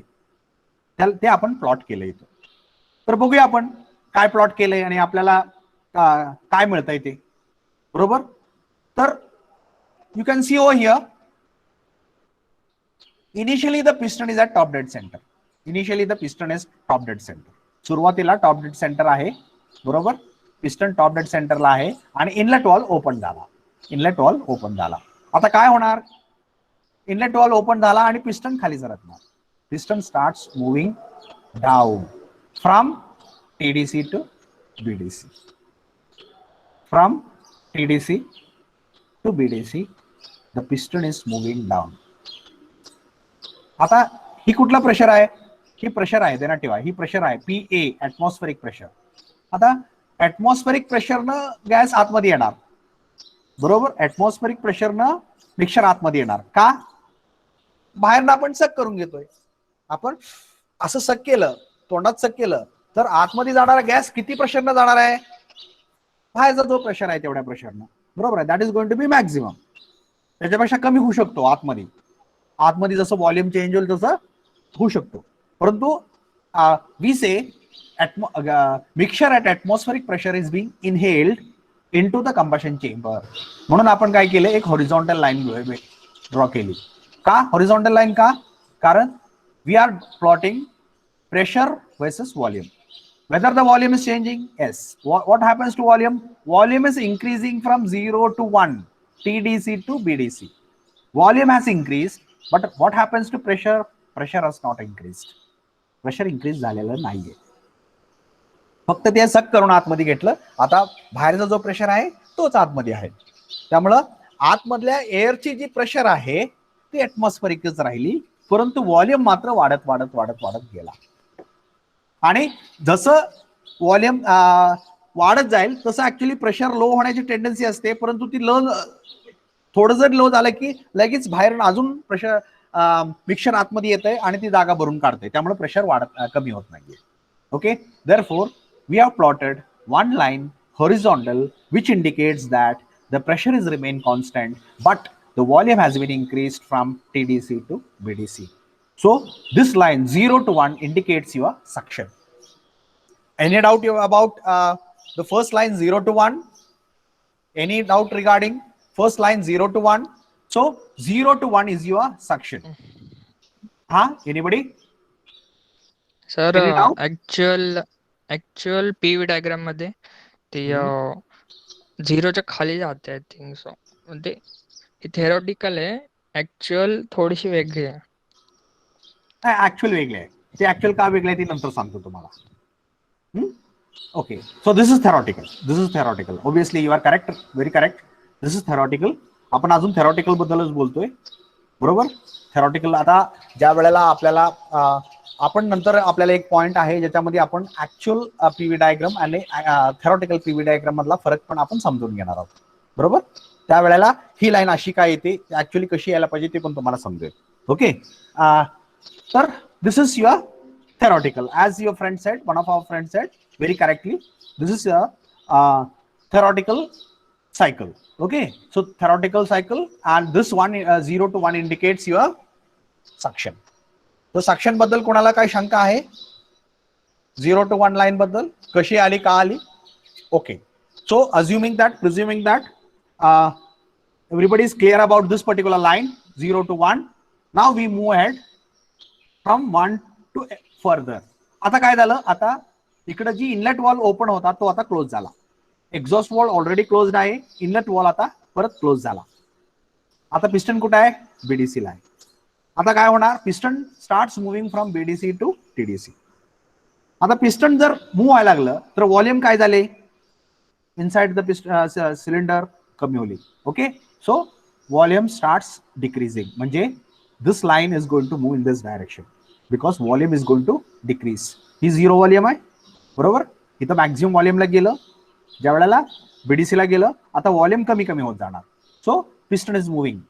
ते आपण प्लॉट केलं इथं. तर बघूया आपण काय प्लॉट केलंय आणि आपल्याला काय मिळतंय ते. बरोबर, तर you can see over here, initially the piston is at top dead centre. सुरुवातीला टॉप डेड सेंटर आहे. बरोबर, पिस्टन टॉप डेड सेंटरला आहे, आणि इनलेट वॉल ओपन झाला. आता काय होणार, इनलेट वॉल ओपन झाला आणि पिस्टन खाली सरकणार. Piston starts moving down from TDC to BDC. The piston is moving down. आता ही कुठला प्रेशर आहे, ही प्रेशर आहे, देण्यात ठेवा, ही प्रेशर आहे PA, ऍटमॉस्फेरिक प्रेशर. आता ऍटमॉस्फेरिक प्रेशरनं गॅस आतमध्ये येणार. बरोबर, ऍटमॉस्फेरिक प्रेशरनं मिक्सर आतमध्ये येणार. का, बाहेरनं आपण सक करून घेतोय. आपण असं सक केलं, तोंडात सक केलं, तर आतमध्ये जाणारा गॅस किती प्रेशरनं जाणार आहे, बाहेरचा जो प्रेशर आहे तेवढ्या प्रेशरनं. बरोबर आहे, that is going to be maximum. त्याच्यापेक्षा कमी होऊ शकतो आतमध्ये जसं व्हॉल्यूम चेंज होईल तसं होऊ शकतो. परंतु वी से mixer at atmospheric pressure is being inhaled into the combustion chamber. म्हणून आपण काय केलं, एक हॉरिझॉन्टल लाईन ड्रॉ केली. का हॉरिझॉन्टल लाईन, का, कारण we are plotting pressure versus volume. Whether the volume is changing, yes. What happens to volume? Volume is increasing from 0 to 1, TDC to BDC. Volume has increased, but what happens to pressure? Pressure has not increased. Pressure increase झालेलं नाहीये, फक्त ते सक करून आतमध्ये घेतलं. आता बाहेरचा जो प्रेशर आहे तोच आतमध्ये आहे. त्यामुळं आतमधल्या एअरची जी प्रेशर आहे ती ॲटमॉस्फेरिकच राहिली, परंतु व्हॉल्यूम मात्र वाढत गेला. आणि जसं व्हॉल्यूम वाढत जाईल तसं ऍक्च्युली प्रेशर लो होण्याची टेंडन्सी असते, परंतु ती थोडं जर लो झालं की लगेच बाहेर अजून प्रेशर मिक्सर आतमध्ये येतंय आणि ती जागा भरून काढते, त्यामुळे प्रेशर कमी होत नाहीये. Okay, therefore we have plotted one line horizontal which indicates that the pressure is remain constant, but the volume has been increased from TDC to BDC. So this line 0 to 1 indicates your suction. Any doubt about the first line 0 to 1? Any doubt regarding first line 0 to 1? So 0 to 1 is your suction. Anybody? Sir actual PV diagram मध्ये ते 0च्या खाली जाते I think so. म्हणजे theoretical आहे, actual थोडीशी वेगळी आहे. Actual वेगळी आहे. ते ऍक्च्युअल का वेगळं आहे ते नंतर सांगतो तुम्हाला. Okay, so this is theoretical. Obviously you are correct, very correct. This is theoretical. आपण अजून थेरॉटिकल बद्दलच बोलतोय, बरोबर. थेरॉटिकल आता ज्या वेळेला आपल्याला आपण नंतर आपल्याला एक पॉइंट आहे ज्याच्यामध्ये आपण ऍक्च्युअल पीव्ही डायग्राम आणि थेरॉटिकल पीव्ही डायग्राम मधला फरक पण आपण समजून घेणार आहोत, बरोबर. त्यावेळेला ही लाईन अशी काय येते, ऍक्च्युअली कशी यायला पाहिजे ते पण तुम्हाला समजेल. ओके, तर this is your theoretical. As your friend said, one of our friends said very correctly, this is a theoretical cycle. Okay, so theoretical cycle, and this one 0 to 1 indicates your suction. So suction बद्दल कोणाला काय शंका आहे? 0 to 1 line बद्दल कशी आली, का आली? Okay, so presuming that everybody is clear about this particular line 0 to 1. Now we move ahead from 1 to further. आता काय झालं, आता इकडे जी इनलेट वॉल ओपन होता तो आता क्लोज झाला. एक्झॉस्ट वॉल ऑलरेडी क्लोज आहे, इनलेट वॉल आता परत क्लोज झाला. आता पिस्टन कुठे आहे? बीडीसी ला आहे. आता काय होणार, piston starts moving from BDC to TDC. आता पिस्टन जर मूव्ह व्हायला लागलं तर व्हॉल्यूम काय झाले, इनसाइड द सिलेंडर कमी होली. Okay, so volume starts decreasing, म्हणजे this line is going to move in this direction because volume is going to decrease. ही 0 व्हॉल्यूम आहे, बरोबर. इथं मॅक्झिमम व्हॉल्यूमला गेलं, ज्या वेळेला बीडीसी ला गेलं, आता व्हॉल्यूम कमी कमी होत जाणार. So piston is moving,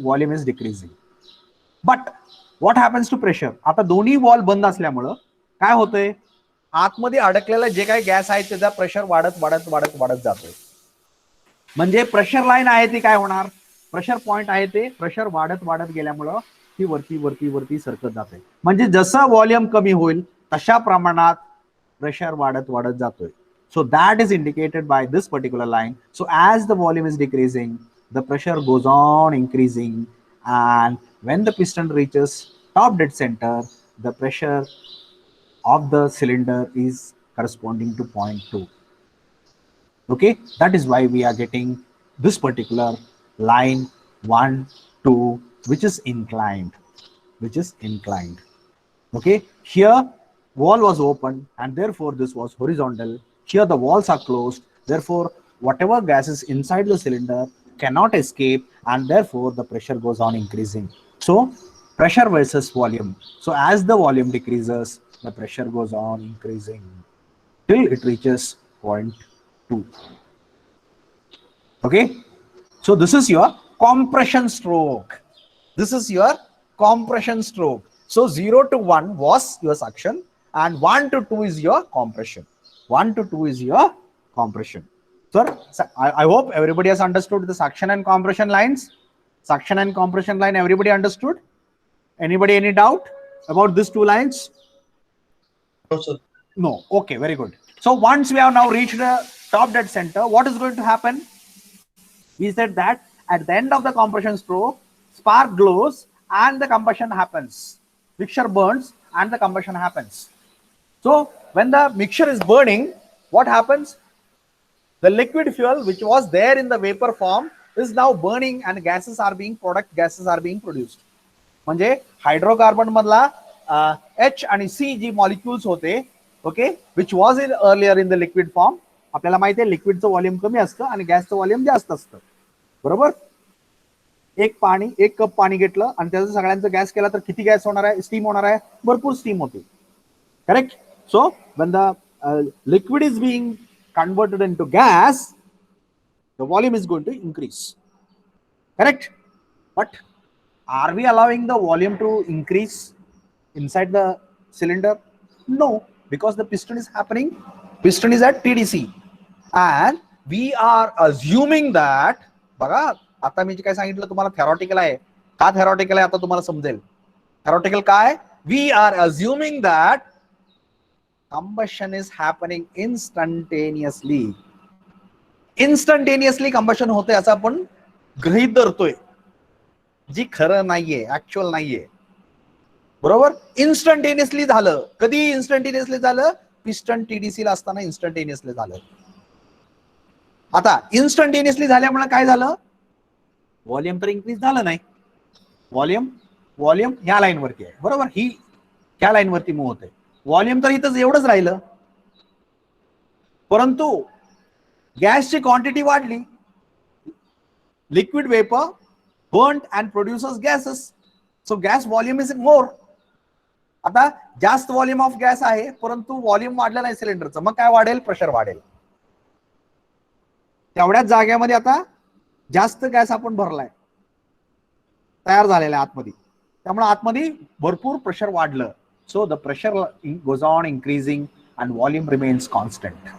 volume is decreasing. But what happens to pressure, आता दोन्ही वॉल बंद असल्यामुळं काय होतंय, आतमध्ये अडकलेला जे काही गॅस आहे त्याचा प्रेशर वाढत वाढत वाढत वाढत जातोय. म्हणजे प्रेशर लाईन आहे ती काय होणार, प्रेशर पॉइंट आहे ते प्रेशर वाढत वाढत गेल्यामुळं ती वरती वरती वरती सरकत जाते. म्हणजे जसं व्हॉल्यूम कमी होईल तशा प्रमाणात प्रेशर वाढत वाढत जातोय. So that is indicated by this particular line. So as the volume is decreasing, the pressure goes on increasing, and when the piston reaches top dead center, the pressure of the cylinder is corresponding to 0.2. Okay, that is why we are getting this particular line 1, 2, which is inclined. Okay, here wall was open and therefore this was horizontal. Here the walls are closed, therefore whatever gas is inside the cylinder cannot escape, and therefore the pressure goes on increasing. So pressure versus volume. So as the volume decreases, the pressure goes on increasing till it reaches 0.2. Okay, so this is your compression stroke. So 0 to 1 was your suction, and 1 to 2 is your compression. Sir, I hope everybody has understood the suction and compression lines. Everybody understood? Anybody any doubt about these two lines? No, sir. No. Okay, very good. So once we have now reached the top dead center, what is going to happen? We said that at the end of the compression stroke, spark glows and the combustion happens. Mixture burns and the combustion happens. So when the mixture is burning, what happens? The liquid fuel which was there in the vapor form is now burning and gases are being produced. म्हणजे hydrocarbon मधला H आणि C जी molecules होते, okay, which was in earlier in the liquid form. आपल्याला माहिती आहे लिक्विडचं volume कमी असतं आणि गॅसचं व्हॉल्यूम जास्त असतं, बरोबर. एक कप पाणी घेतलं आणि त्याचं सगळ्यांचं गॅस केला तर किती गॅस होणार आहे, स्टीम होणार आहे, भरपूर स्टीम होते, correct. So when the liquid is being converted into gas, the volume is going to increase, correct. But are we allowing the volume to increase inside the cylinder? No, because the piston is at TDC, and we are assuming that, बघा आता मी जे काय सांगितलं तुम्हाला theoretical आहे, का theoretical आहे आता तुम्हाला समजेल. थेरॉटिकल काय, we are assuming that combustion is happening instantaneously. combustion होते असं आपण गृहीत धरतोय, जी खरं नाहीये, ऍक्च्युअल नाहीये, बरोबर. इन्स्टंटेनियसली झालं. कधी इन्स्टंटेनियसली झालं? पिस्टन टीडीसी ला असताना इन्स्टंटेनियसली झालं. आता इन्स्टंटेनियसली झाल्यामुळे काय झालं, व्हॉल्यूम तर इन्क्रीज झालं नाही. व्हॉल्यूम ह्या लाईन वरती आहे, बरोबर. ही ह्या लाईन वरती मूव्ह होते. व्हॉल्यूम तर इथंच एवढंच राहिलं, परंतु गॅसची क्वांटिटी वाढली. Liquid vapour burnt and produces gases, so gas volume is more. आता जास्त व्हॉल्यूम ऑफ गॅस आहे, परंतु व्हॉल्यूम वाढलं नाही सिलेंडरचं, मग काय वाढेल? प्रेशर वाढेल. तेवढ्याच जागेमध्ये आता जास्त गॅस आपण भरलाय, तयार झालेला आहे आतमध्ये, त्यामुळे आतमध्ये भरपूर प्रेशर वाढलं. So the pressure goes on increasing and volume remains constant.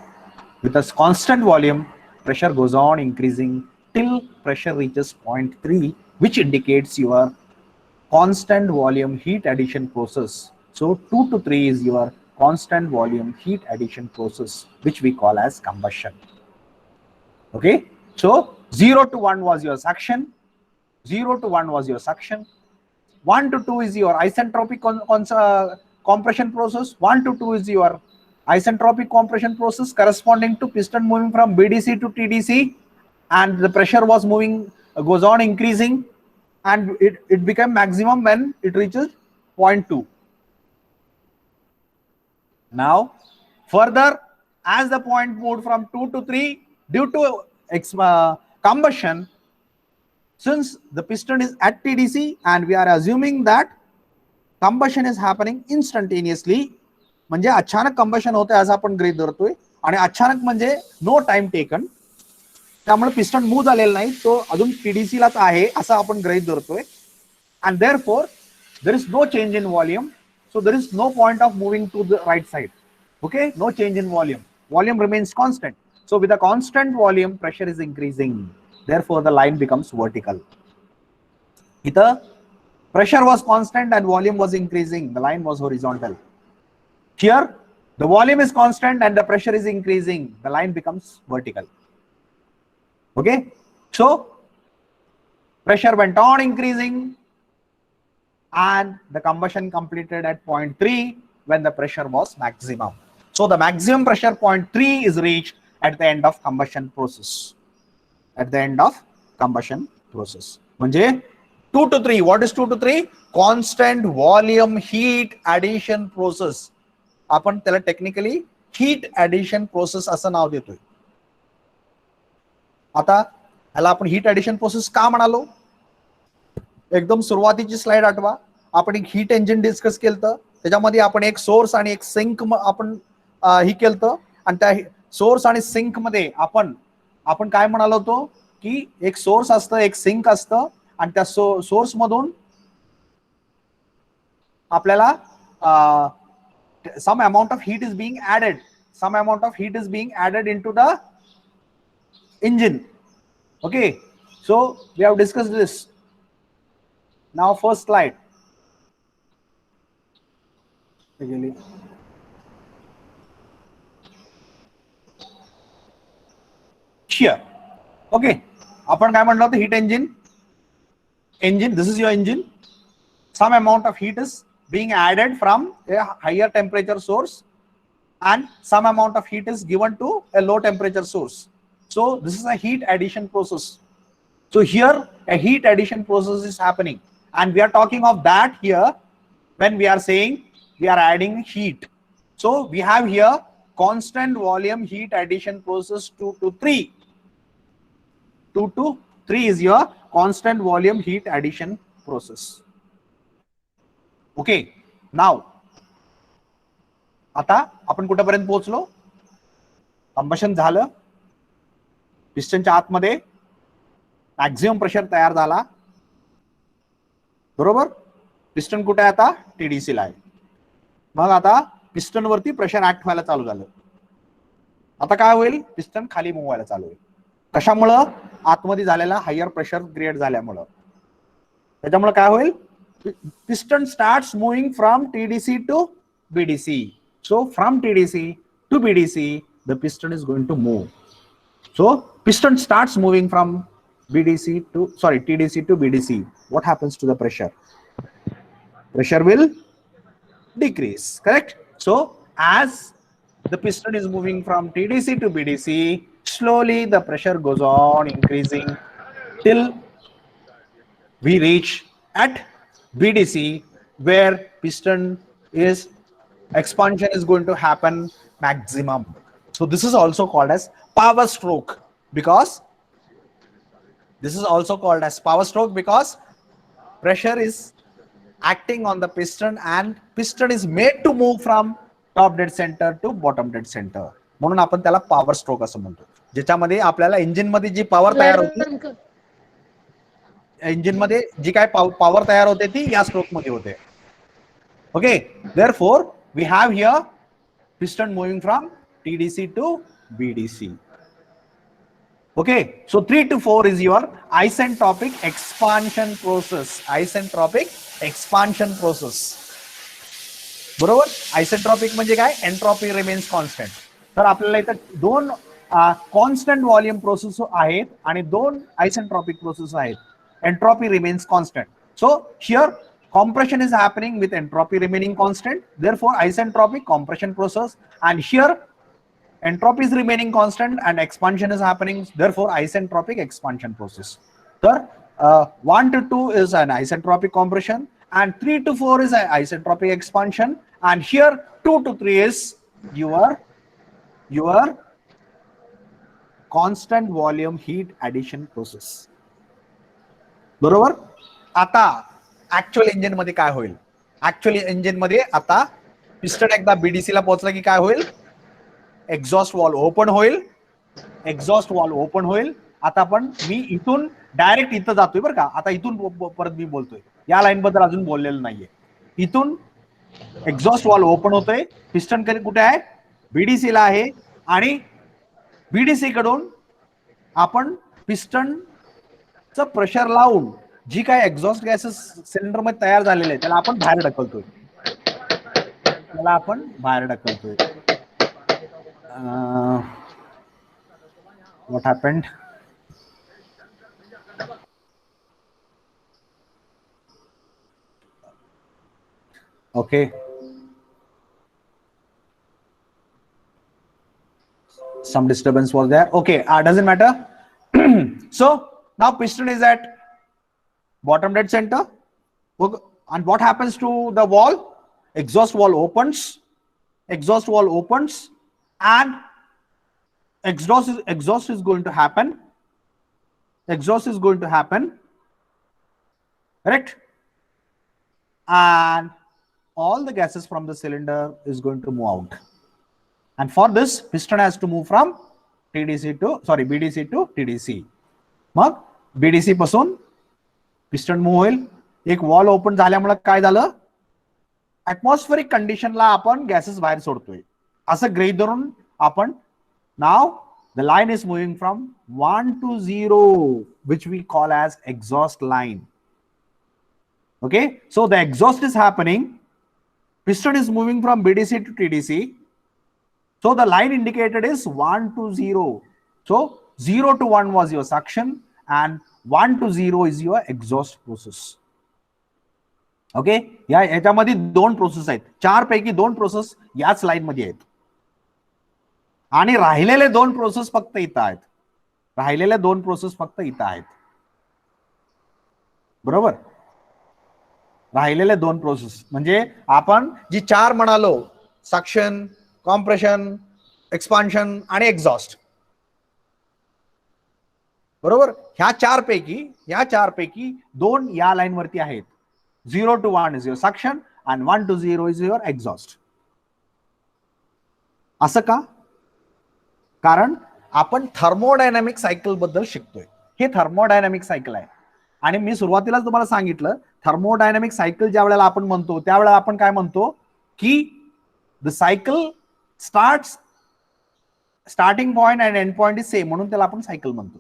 With a constant volume, pressure goes on increasing till pressure reaches point 3, which indicates your constant volume heat addition process. So 2 to 3 is your constant volume heat addition process, which we call as combustion. Okay, so 0 to 1 was your suction, 0 to 1 was your suction, 1 to 2 is your isentropic compression process, 1 to 2 is your isentropic compression process corresponding to piston moving from BDC to TDC, and the pressure was moving, goes on increasing, and it became maximum when it reaches point 2. Now further, as the point moved from 2 to 3 due to combustion, since the piston is at TDC and we are assuming that combustion is happening instantaneously, म्हणजे अचानक combustion होते असं आपण गृहीत धरतोय, आणि अचानक म्हणजे no time taken, त्यामुळे पिस्टन मूव्ह झालेला नाही, तो अजून TDC लाच आहे असं आपण गृहीत धरतोय. and therefore there is no change in volume, so there is no point of moving to the right side. Okay, no change in volume remains constant. So with a constant volume, pressure is increasing, therefore the line becomes vertical. If the pressure was constant and volume was increasing, the line was horizontal. Here the volume is constant and the pressure is increasing, the line becomes vertical. Okay, so pressure went on increasing and the combustion completed at point 3 when the pressure was maximum. So the maximum pressure point 3 is reached at the end of combustion process. At the end of combustion process. म्हणजे 2 to 3. What is 2 to 3? Constant volume heat addition process. आपण त्याला technically heat addition process असं नाव देतोय. आता ह्याला आपण heat addition process का म्हणालो? एकदम सुरुवातीची स्लाइड आठवा, आपण एक हीट इंजिन डिस्कस केलं, त्याच्यामध्ये आपण एक सोर्स आणि एक सिंक आपण ही केलं, आणि त्या सोर्स आणि सिंक मध्ये आपण काय म्हणालो होतो की एक सोर्स असतं, एक सिंक असतं, आणि त्या सोर्स मधून आपल्याला some amount of heat is being added into the engine. Okay, so we have discussed this. Now first slide. Here. Okay, आपण काय म्हणलं होतं? heat engine, this is your engine. Some amount of heat is being added from a higher temperature source and some amount of heat is given to a low temperature source. So this is a heat addition process. So here a heat addition process is happening, and we are talking of that here when we are saying we are adding heat. So we have here constant volume heat addition process 2 to 3. 2 to 3 is your constant volume heat addition process. Okay, now आता आपण कुठेपर्यंत पोहोचलो? Combustion झालं, पिस्टनच्या आतमध्ये maximum pressure तयार झाला, बरोबर. Piston कुठे आहे आता? TDC ला आहे. मग आता पिस्टन वरती प्रेशर ऍक्ट व्हायला चालू झालं. आता काय होईल? पिस्टन खाली मूव्ह व्हायला चालू होईल. कशामुळं? आतमध्ये झालेला हायर प्रेशर क्रिएट झाल्यामुळं. त्याच्यामुळे काय होईल? Piston starts moving from TDC to BDC. So from TDC to BDC, the piston is going to move. So piston starts moving from TDC to BDC. What happens to the pressure? Pressure will decrease, correct? So as the piston is moving from TDC to BDC, slowly the pressure goes on increasing till we reach at BDC, where piston is expansion is going to happen maximum. So this is also called as power stroke, because pressure is acting on the piston and piston is made to move from top dead center to bottom dead center. म्हणून आपण त्याला power stroke असं म्हणतो, ज्याच्यामध्ये आपल्याला engine मध्ये जी power तयार होते, इंजिन मध्ये जी काय पॉवर तयार होते ती या स्ट्रोक मध्ये होते. Okay, therefore we have here piston moving from TDC to BDC. Okay, so 3 to 4 is your isentropic expansion process. Isentropic expansion process. बरोबर, आयसेंट्रॉपिक म्हणजे काय, एंट्रॉपी रिमेन्स कॉन्स्टंट. तर आपल्याला इथं दोन कॉन्स्टंट व्हॉल्यूम प्रोसेस आहेत आणि दोन आयसेंट्रॉपिक प्रोसेस आहेत. Entropy remains constant. So here compression is happening with entropy remaining constant, therefore isentropic compression process, and here entropy is remaining constant and expansion is happening, therefore isentropic expansion process. So 1 to 2 is an isentropic compression and 3 to 4 is an isentropic expansion, and here 2 to 3 is your constant volume heat addition process. बरोबर. आता actual engine मध्ये काय होईल, actually engine मध्ये आता piston एकदा BDC ला पोहोचला की काय होईल, एक्झॉस्ट वॉल्व ओपन होईल, एक्झॉस्ट वॉल्व ओपन होईल. आता आपण मी इथून डायरेक्ट इथं जातोय बरं का, आता इथून परत मी बोलतोय, या लाईन बद्दल अजून बोललेलं नाहीये. इथून एक्झॉस्ट वॉल्व ओपन होतोय, पिस्टन कुठे आहे, बीडीसी ला आहे, आणि बीडीसी कडून आपण पिस्टनचं प्रेशर लावून जी काय एक्झॉस्ट गॅसेस सिलेंडर मध्ये तयार झालेले आहे त्याला आपण बाहेर ढकलतोय, what happened? Okay, some disturbance was there. Okay, doesn't matter. So now piston is at bottom dead center, and what happens to the wall? Exhaust valve opens, and exhaust is going to happen, correct? And all the gases from the cylinder is going to move out, and for this piston has to move from BDC to TDC. Mug BDC पासून piston move होईल. एक valve open झाल्यामुळे काय झालं, atmospheric कंडिशनला आपण gases बाहेर सोडतोय असं गृहीत धरून आपण नाव the line is moving from 1 to 0 which we call as exhaust line. Okay, so the exhaust is happening, piston is moving from BDC to TDC, so the line indicated is 1 to 0. So 0 to 1 was your suction and 1 to 0 is your exhaust process. Okay, याच्यामध्ये दोन process आहेत, 4 पैकी 2 process याच line मध्ये आहेत आणि राहिलेले 2 process फक्त इथं आहेत. बरोबर, राहिलेले 2 प्रोसेस म्हणजे आपण जी 4 म्हणालो, सक्शन, कॉम्प्रेशन, एक्सपान्शन आणि एक्झॉस्ट. बरोबर, ह्या चार पैकी 2 या लाईन वरती आहेत. 0 to 1 is your suction and 1 to 0 is your exhaust. असं का, कारण आपण थर्मोडायनामिक सायकल बद्दल शिकतोय. हे थर्मोडायनामिक सायकल आहे आणि मी सुरुवातीलाच तुम्हाला सांगितलं, थर्मोडायनामिक सायकल ज्या वेळेला आपण म्हणतो त्यावेळेला आपण काय म्हणतो की the cycle starting point and and point is same, म्हणून त्याला आपण सायकल म्हणतो.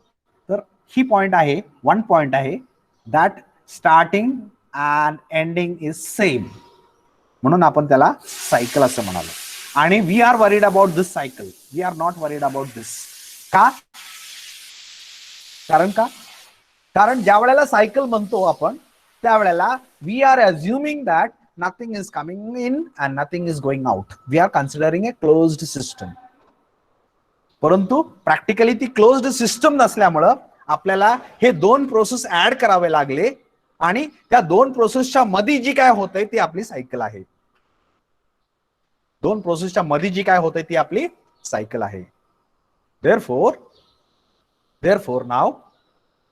तर ही पॉइंट आहे, 1 पॉइंट आहे that starting and ending is same, म्हणून आपण त्याला सायकल असं म्हणालो. आणि we are worried about this cycle, we are not worried about this. का, कारण ज्या वेळेला सायकल म्हणतो आपण त्यावेळेला we are assuming that nothing is coming in and nothing is going out. We are considering a closed system. परंतु practically ती closed system नसल्यामुळं आपल्याला हे 2 प्रोसेस ऍड करावे लागले आणि त्या 2 प्रोसेसच्या मध्ये जी काय होतंय ती आपली सायकल आहे. दोन प्रोसेसच्या मध्ये जी काय होते ती आपली सायकल आहे. Therefore now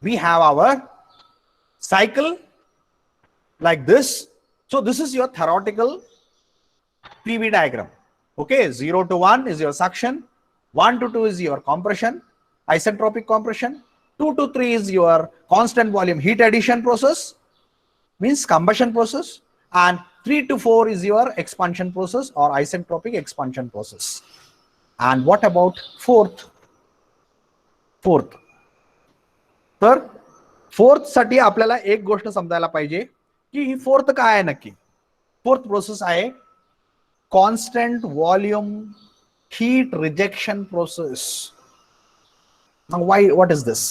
we have our cycle like this. So this is your theoretical PV diagram. Okay, 0 to 1 is your suction, 1 to 2 is your compression, isentropic compression, 2 to 3 is your constant volume heat addition process, means combustion process, and 3 to 4 is your expansion process or isentropic expansion process. And what about fourth? तर fourth साठी आपल्याला एक गोष्ट समजायला पाहिजे की ही fourth काय आहे नक्की. फोर्थ प्रोसेस आहे constant volume heat rejection process. Now what is this?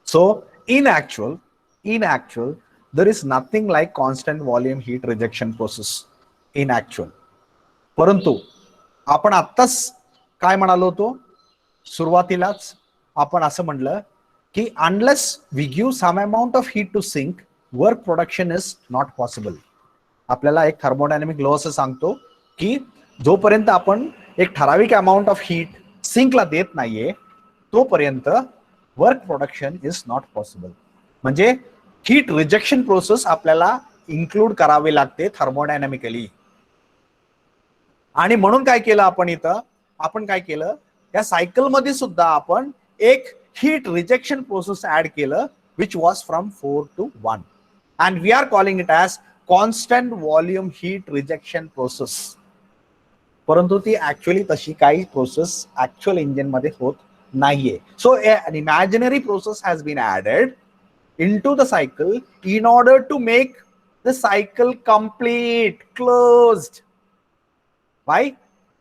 So in actual there is nothing like constant volume heat rejection process in actual. परंतु आपण आत्ताच काय म्हणालो होतो, सुरुवातीलाच आपण असं म्हणलं की unless we give some amount of heat to sink, work production is not possible. आपल्याला एक थर्मोडायनामिक लॉ असं सांगतो की जोपर्यंत आपण एक ठराविक अमाउंट ऑफ हीट सिंकला देत नाहीये तोपर्यंत work production is not possible. म्हणजे हीट रिजेक्शन प्रोसेस आपल्याला इन्क्लूड करावी लागते थर्मोडायनामिकली. आणि म्हणून काय केलं आपण इथं, आपण काय केलं या सायकल मध्ये सुद्धा आपण एक हीट रिजेक्शन प्रोसेस ऍड केलं which was from 4 to 1 and we are calling it as constant volume heat rejection process. परंतु ती ऍक्च्युअली तशी काही प्रोसेस ऍक्च्युअल इंजिन मध्ये होत नाहीये. सो an imaginary process has been added into the cycle in order to make the cycle complete, closed. Why?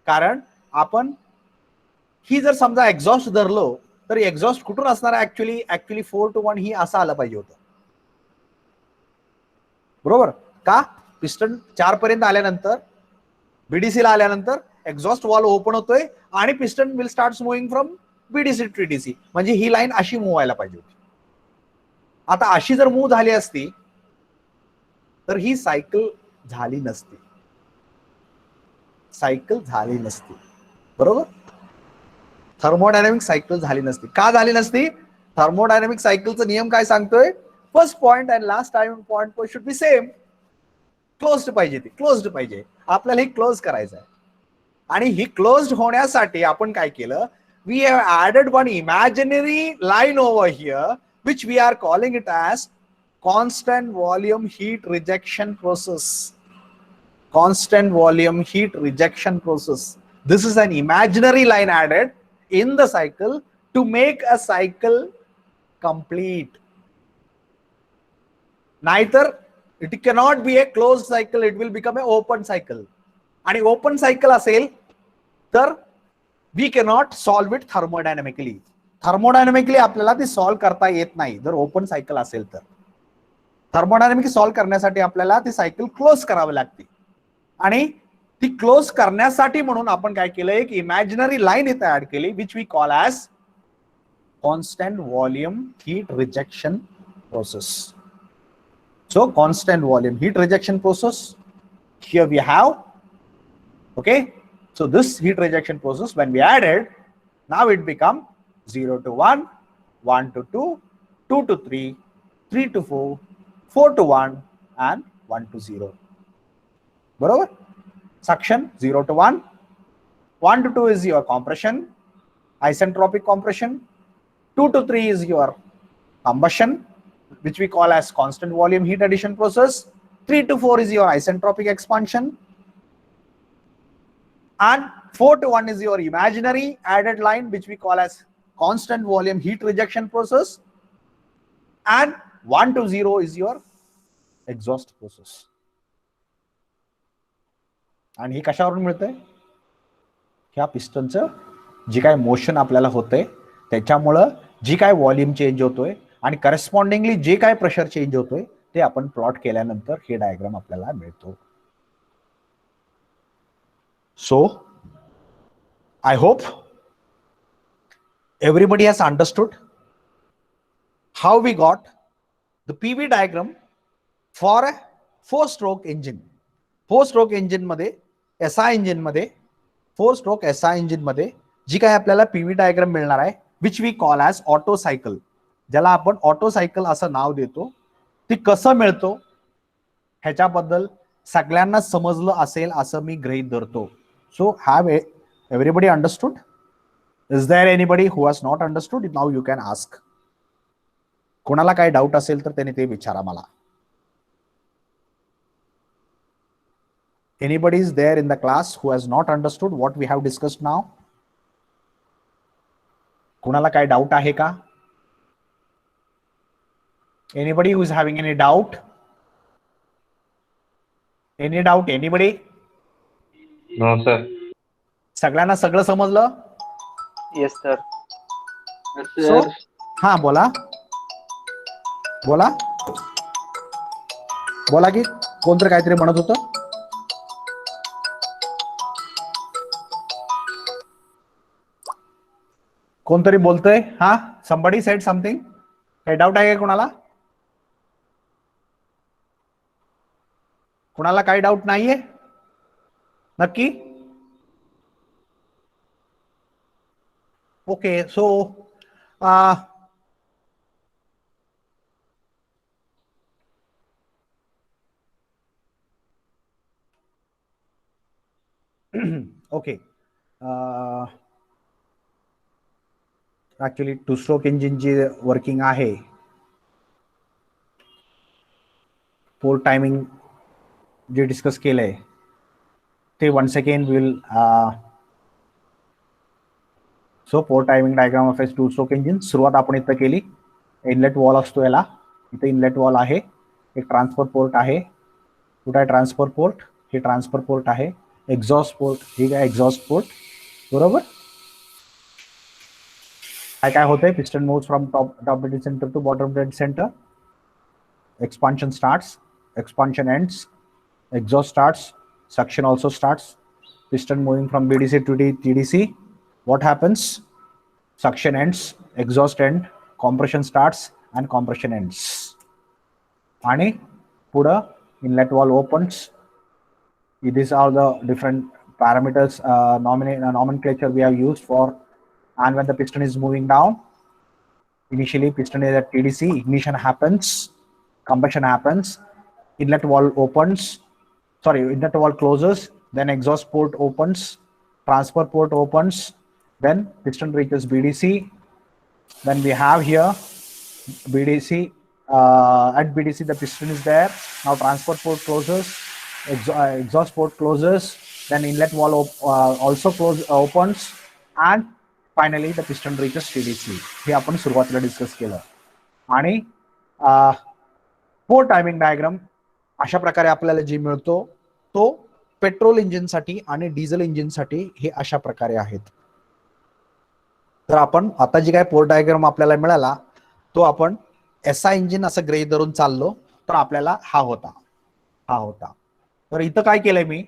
कारण आपण ही जर समजा एक्झॉस्ट धरलो तर एक्झॉस्ट कुठून असणार आहे, ऍक्च्युअली 4 to 1 ही असं आलं पाहिजे होतं, बरोबर का. पिस्टन 4 पर्यंत आल्यानंतर बीडीसी ला आल्यानंतर एक्झॉस्ट वॉल्व ओपन होतोय आणि piston will start moving from BDC to TDC. म्हणजे ही लाईन अशी मूव्ह व्हायला पाहिजे होती. आता अशी जर मूव्ह झाली असती तर ही सायकल झाली नसती, बरोबर. थर्मोडायनामिक सायकल झाली नसती. का झाली नसती? थर्मोडायनामिक सायकलचा नियम काय सांगतोय, first point and last time point should be same. Closed पाहिजे, ती क्लोज्ड पाहिजे. आपल्याला ही क्लोज करायचं आहे आणि ही क्लोज्ड होण्यासाठी आपण काय केलं, we have added one imaginary line over here which we are calling it as constant volume heat rejection process. Constant volume heat rejection process. This is an imaginary line added in the cycle to make a cycle complete. Neither it cannot be a closed cycle, it will become an open cycle. And open cycle असेल तर we cannot solve it thermodynamically. Thermodynamically आपल्याला ती solve करता येत नाही जर open cycle असेल तर. थर्मोडायनामिक सॉल्व करण्यासाठी आपल्याला ती सायकल क्लोज करावी लागते आणि ती क्लोज करण्यासाठी म्हणून आपण काय केलं, एक इमॅजिनरी लाईन इथे ऍड केली which we call as constant volume heat rejection process. So constant volume heat rejection process here we have, okay. So this heat rejection process when we added, now it become 0 to 1, 1 to 2, 2 to 3, 3 to 4, 4 to 1 and 1 to 0. बरोबर. Suction 0 to 1, 1 to 2 is your compression, isentropic compression, 2 to 3 is your combustion which we call as constant volume heat addition process, 3 to 4 is your isentropic expansion, and 4 to 1 is your imaginary added line which we call as constant volume heat rejection process, and 1 to 0 is your exhaust process. आणि हे कशावरून मिळतंय, ह्या पिस्टनचं जी काय motion आपल्याला होतंय त्याच्यामुळं जी काय volume change होतोय आणि करस्पॉन्डिंगली जे काय प्रेशर चेंज होतोय ते आपण प्लॉट केल्यानंतर हे डायग्राम आपल्याला मिळतो. So I hope everybody has understood how we got the PV diagram for a 4-stroke engine. 4-stroke engine मध्ये एसआय इंजिन मध्ये 4 स्ट्रोक एसआय इंजिन मध्ये जी काही आपल्याला पीव्ही डायग्राम मिळणार आहे which we call as Otto cycle, ज्याला आपण auto cycle असं नाव देतो, ती कसं मिळतो ह्याच्याबद्दल सगळ्यांना समजलं असेल असं मी गृहीत धरतो. So have everybody understood? Is there anybody who has not understood? Now you can ask. कोणाला काही डाऊट असेल तर त्याने ते विचारा मला. Anybody is there in the class who has not understood what we have discussed now? कोणाला काय डाऊट आहे का? Anybody who is having any doubt? Any doubt? Anybody? No, sir. सगळ्यांना सगळं समजलं? Yes, sir. So, हा बोला बोला बोला की कोणतरी काहीतरी म्हणत होतं. कोणतरी बोलतोय? हा, somebody said something. काही डाऊट आहे का कोणाला? कोणाला काही डाऊट नाहीये? नक्की? Okay. So okay. Actually 2 stroke engine जी वर्किंग आहे, पोर्ट टायमिंग जे डिस्कस केलंय ते one second will. So port timing diagram of 2 stroke engine सुरुवात आपण इथं केली. इनलेट वॉल असतो याला, इथं इनलेट वॉल आहे, एक ट्रान्सफर पोर्ट आहे. कुठं आहे ट्रान्सफर पोर्ट? हे ट्रान्सफर पोर्ट आहे. एक्झॉस्ट पोर्ट, ठीक आहे, एक्झॉस्ट पोर्ट, बरोबर. काय होतंय? Piston moves from top dead centre to bottom dead centre. Expansion starts, expansion ends, exhaust starts, suction also starts. Piston moving from BDC to TDC. What happens? Suction ends, exhaust end, compression starts and compression ends. आणि पुढं inlet valve opens. These are the different parameters, nomenclature we have used for. And when the piston is moving down, initially piston is at TDC, ignition happens, combustion happens. Inlet valve opens, inlet valve closes, then exhaust port opens, transfer port opens, then piston reaches BDC. Then we have here BDC, at BDC the piston is there. Now transfer port closes, exhaust port closes, then inlet valve also opens, and finally the piston reaches TDC. हे आपण सुरुवातीला discuss केलं. आणि port timing diagram अशा प्रकारे आपल्याला जे मिळतो तो petrol इंजिनसाठी आणि डिझेल इंजिनसाठी हे अशा प्रकारे आहेत. तर आपण आता जी काय पोर्ट डायग्राम आपल्याला मिळाला तो आपण एसआय इंजिन असं गृहीत धरून चाललो, तर आपल्याला हा होता. तर इथं काय केलंय मी,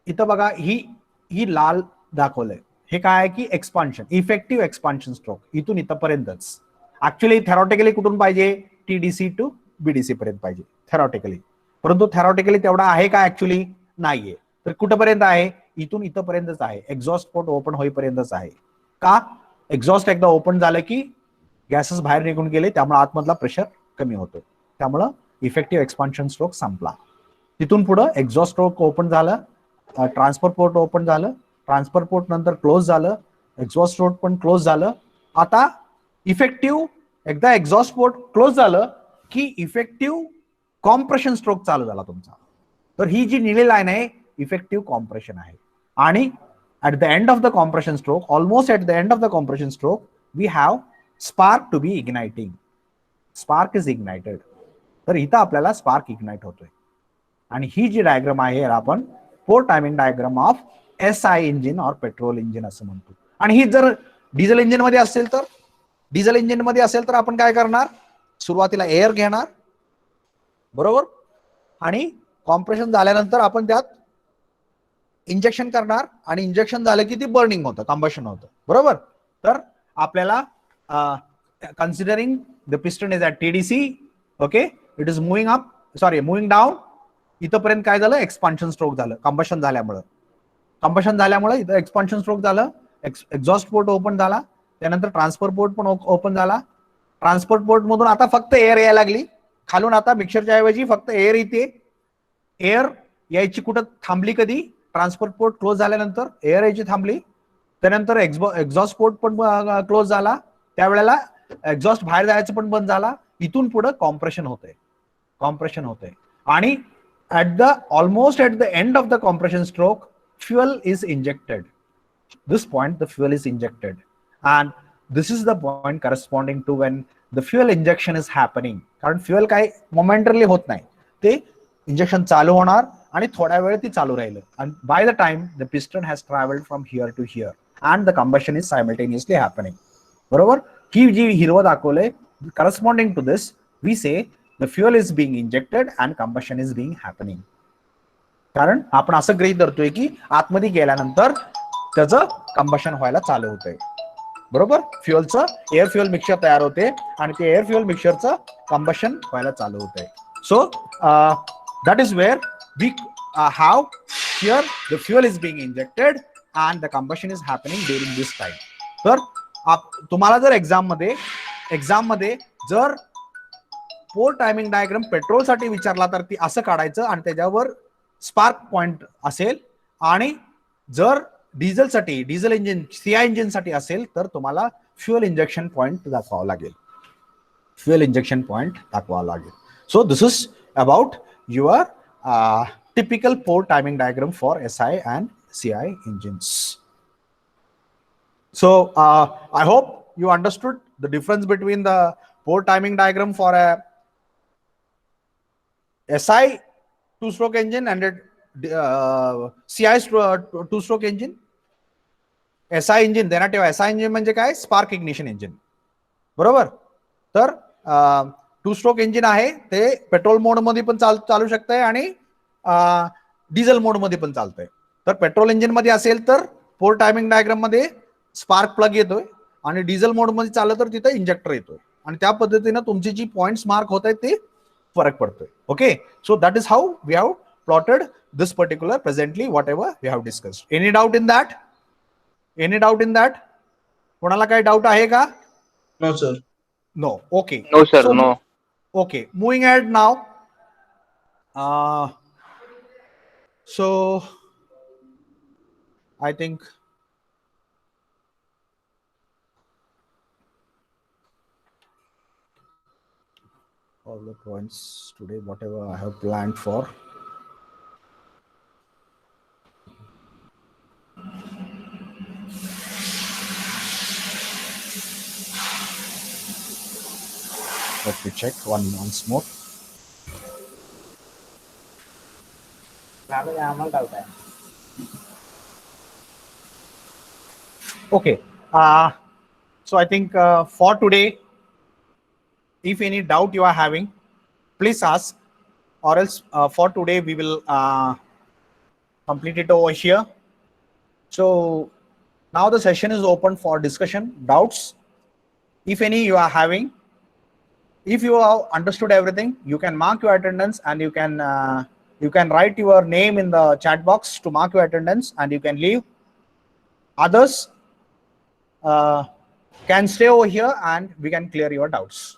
इथं बघा ही लाल दाखवलंय, हे काय आहे की एक्सपान्शन, इफेक्टिव्ह एक्सपान्शन स्ट्रोक इथून इथपर्यंतच. ऍक्च्युअली थेरॉटिकली कुठून पाहिजे? टीडीसी टू बीडीसी पर्यंत पाहिजे थेरॉटिकली, परंतु थेरॉटिकली तेवढा आहे का? ऍक्च्युअली नाहीये. तर कुठपर्यंत आहे? इथून इथपर्यंतच आहे, एक्झॉस्ट पोर्ट ओपन होईपर्यंतच आहे. का? एक्झॉस्ट एकदा ओपन झालं की गॅसेस बाहेर निघून गेले, त्यामुळे आतमधला प्रेशर कमी होतो, त्यामुळं इफेक्टिव्ह एक्सपान्शन स्ट्रोक संपला. तिथून पुढे एक्झॉस्ट स्ट्रोक ओपन झालं, ट्रान्सफर पोर्ट ओपन झालं, ट्रान्सफर पोर्ट नंतर क्लोज झालं, एक्झॉस्ट पोर्ट पण क्लोज झालं. आता इफेक्टिव्ह एकदा एक्झॉस्ट पोर्ट क्लोज झालं की इफेक्टिव्ह कॉम्प्रेशन स्ट्रोक चालू झाला तुमचा. तर ही जी निळी लाईन आहे इफेक्टिव्ह कॉम्प्रेशन आहे. आणि at the end of the compression stroke, almost at the end of the compression stroke, we have spark to be igniting. Spark is ignited. तर इथं आपल्याला स्पार्क इग्नाइट होतोय. आणि ही जी डायग्राम आहे आपण port timing diagram of SI engine or petrol engine असं म्हणतो. आणि ही जर डिझेल इंजिन मध्ये असेल तर आपण काय करणार? सुरुवातीला एअर घेणार, बरोबर, आणि कॉम्प्रेशन झाल्यानंतर आपण त्यात इंजेक्शन करणार, आणि इंजेक्शन झालं की ती बर्निंग होतं, कंबशन होतं, बरोबर. तर आपल्याला considering the piston is at TDC, okay, it is moving down, इथपर्यंत काय झालं? एक्सपान्शन स्ट्रोक झालं कंबशन झाल्यामुळं. कंबशन झाल्यामुळे इथं एक्सपान्शन स्ट्रोक झालं, एक्झॉस्ट पोर्ट ओपन झाला, त्यानंतर ट्रान्सफर पोर्ट पण ओपन झाला. ट्रान्सपोर्ट पोर्ट मधून आता फक्त एअर यायला लागली खालून. आता मिक्सरच्या ऐवजी फक्त एअर येते. एअर यायची कुठं थांबली कधी? ट्रान्सपोर्ट पोर्ट क्लोज झाल्यानंतर एअर यायची थांबली. त्यानंतर एक्झॉस्ट पोर्ट पण क्लोज झाला, त्यावेळेला एक्झॉस्ट बाहेर जायचं पण बंद झाला. इथून पुढे कॉम्प्रेशन होते आणि almost at the end of the compression stroke, fuel is injected. This point, the fuel is injected, and this is the point corresponding to when the fuel injection is happening. कारण fuel काय momentarily होत नाही, ते injection चालू होणार आणि थोड्या वेळ ती चालू राहील. And by the time the piston has traveled from here to here and the combustion is simultaneously happening. बरोबर? ही जी हिरवं दाखवलंय, corresponding to this, we say the fuel is being injected and combustion is being happening. कारण आपण असं गृहीत धरतोय की आतमध्ये गेल्यानंतर त्याचं कंबशन व्हायला चालू होतंय. बरोबर? फ्युअलचं एअर फ्युअल मिक्सचर तयार होते आणि ते एअर फ्युअल मिक्सचरचं कंबशन व्हायला चालू होतंय. So that is where we have here the fuel is being injected and the combustion is happening during this time. तर तुम्हाला जर एक्झाम मध्ये जर पोर्ट टायमिंग डायग्राम पेट्रोल साठी विचारला तर ती असं काढायचं आणि त्याच्यावर स्पार्क पॉइंट असेल, आणि जर डिझेल इंजिन सीआय इंजिन साठी असेल तर तुम्हाला फ्युअल इंजेक्शन पॉइंट दाखवावं लागेल. सो this is about your typical port timing diagram for SI and CI engines. So I hope you understood the difference between the port timing diagram for a SI two-stroke engine and a CI two-stroke engine. SI engine देना ठेवा. SI engine म्हणजे काय? Spark ignition engine. बरोबर? तर two stroke engine आहे ते petrol mode मध्ये पण चालू शकतंय आणि डिझेल मोड मध्ये पण चालतंय. तर पेट्रोल इंजिन मध्ये असेल तर पोर्ट टायमिंग डायग्राम मध्ये स्पार्क प्लग येतोय आणि डिझेल मोड मध्ये चाललं तर तिथे इंजेक्टर येतोय आणि त्या पद्धतीने तुमची जी पॉइंट्स मार्क होत आहेत ते फरक पडतोय. Okay, so that is how we have plotted this particular presently whatever we have discussed. Any doubt in that? कोणाला काही डाऊट आहे का? No, sir. No. Okay. No, sir. So, No. okay. Moving ahead now. So I think all the points today, whatever I have planned for. Let me check once more. Okay. So I think for today, if any doubt you are having, please ask, or else for today we will complete it over here. So now the session is open for discussion, doubts. If any you are having, if you have understood everything, you can mark your attendance and you can write your name in the chat box to mark your attendance and you can leave. Others can stay over here and we can clear your doubts.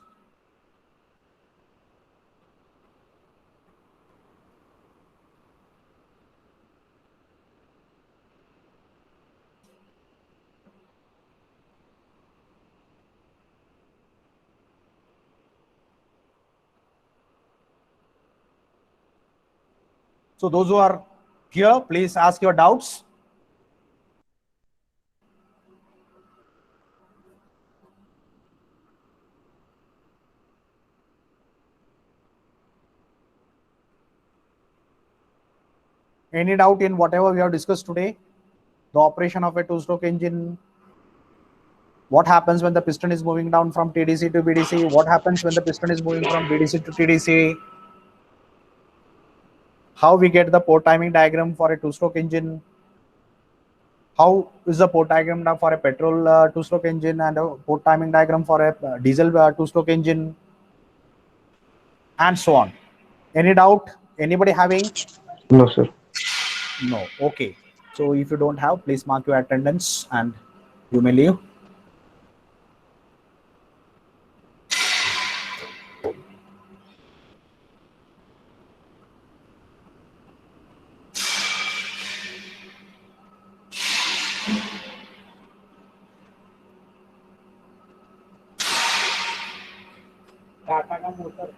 So those who are here, please ask your doubts. Any doubt in whatever we have discussed today? The operation of a two-stroke engine. What happens when the piston is moving down from TDC to BDC? What happens when the piston is moving from BDC to TDC? How we get the port timing diagram for a two-stroke engine? How is the port diagram for a petrol two-stroke engine and a port timing diagram for a diesel two-stroke engine? And so on. Any doubt? Anybody having? No, sir. No. Okay. So if you don't have, please mark your attendance and you may leave. Tata का motor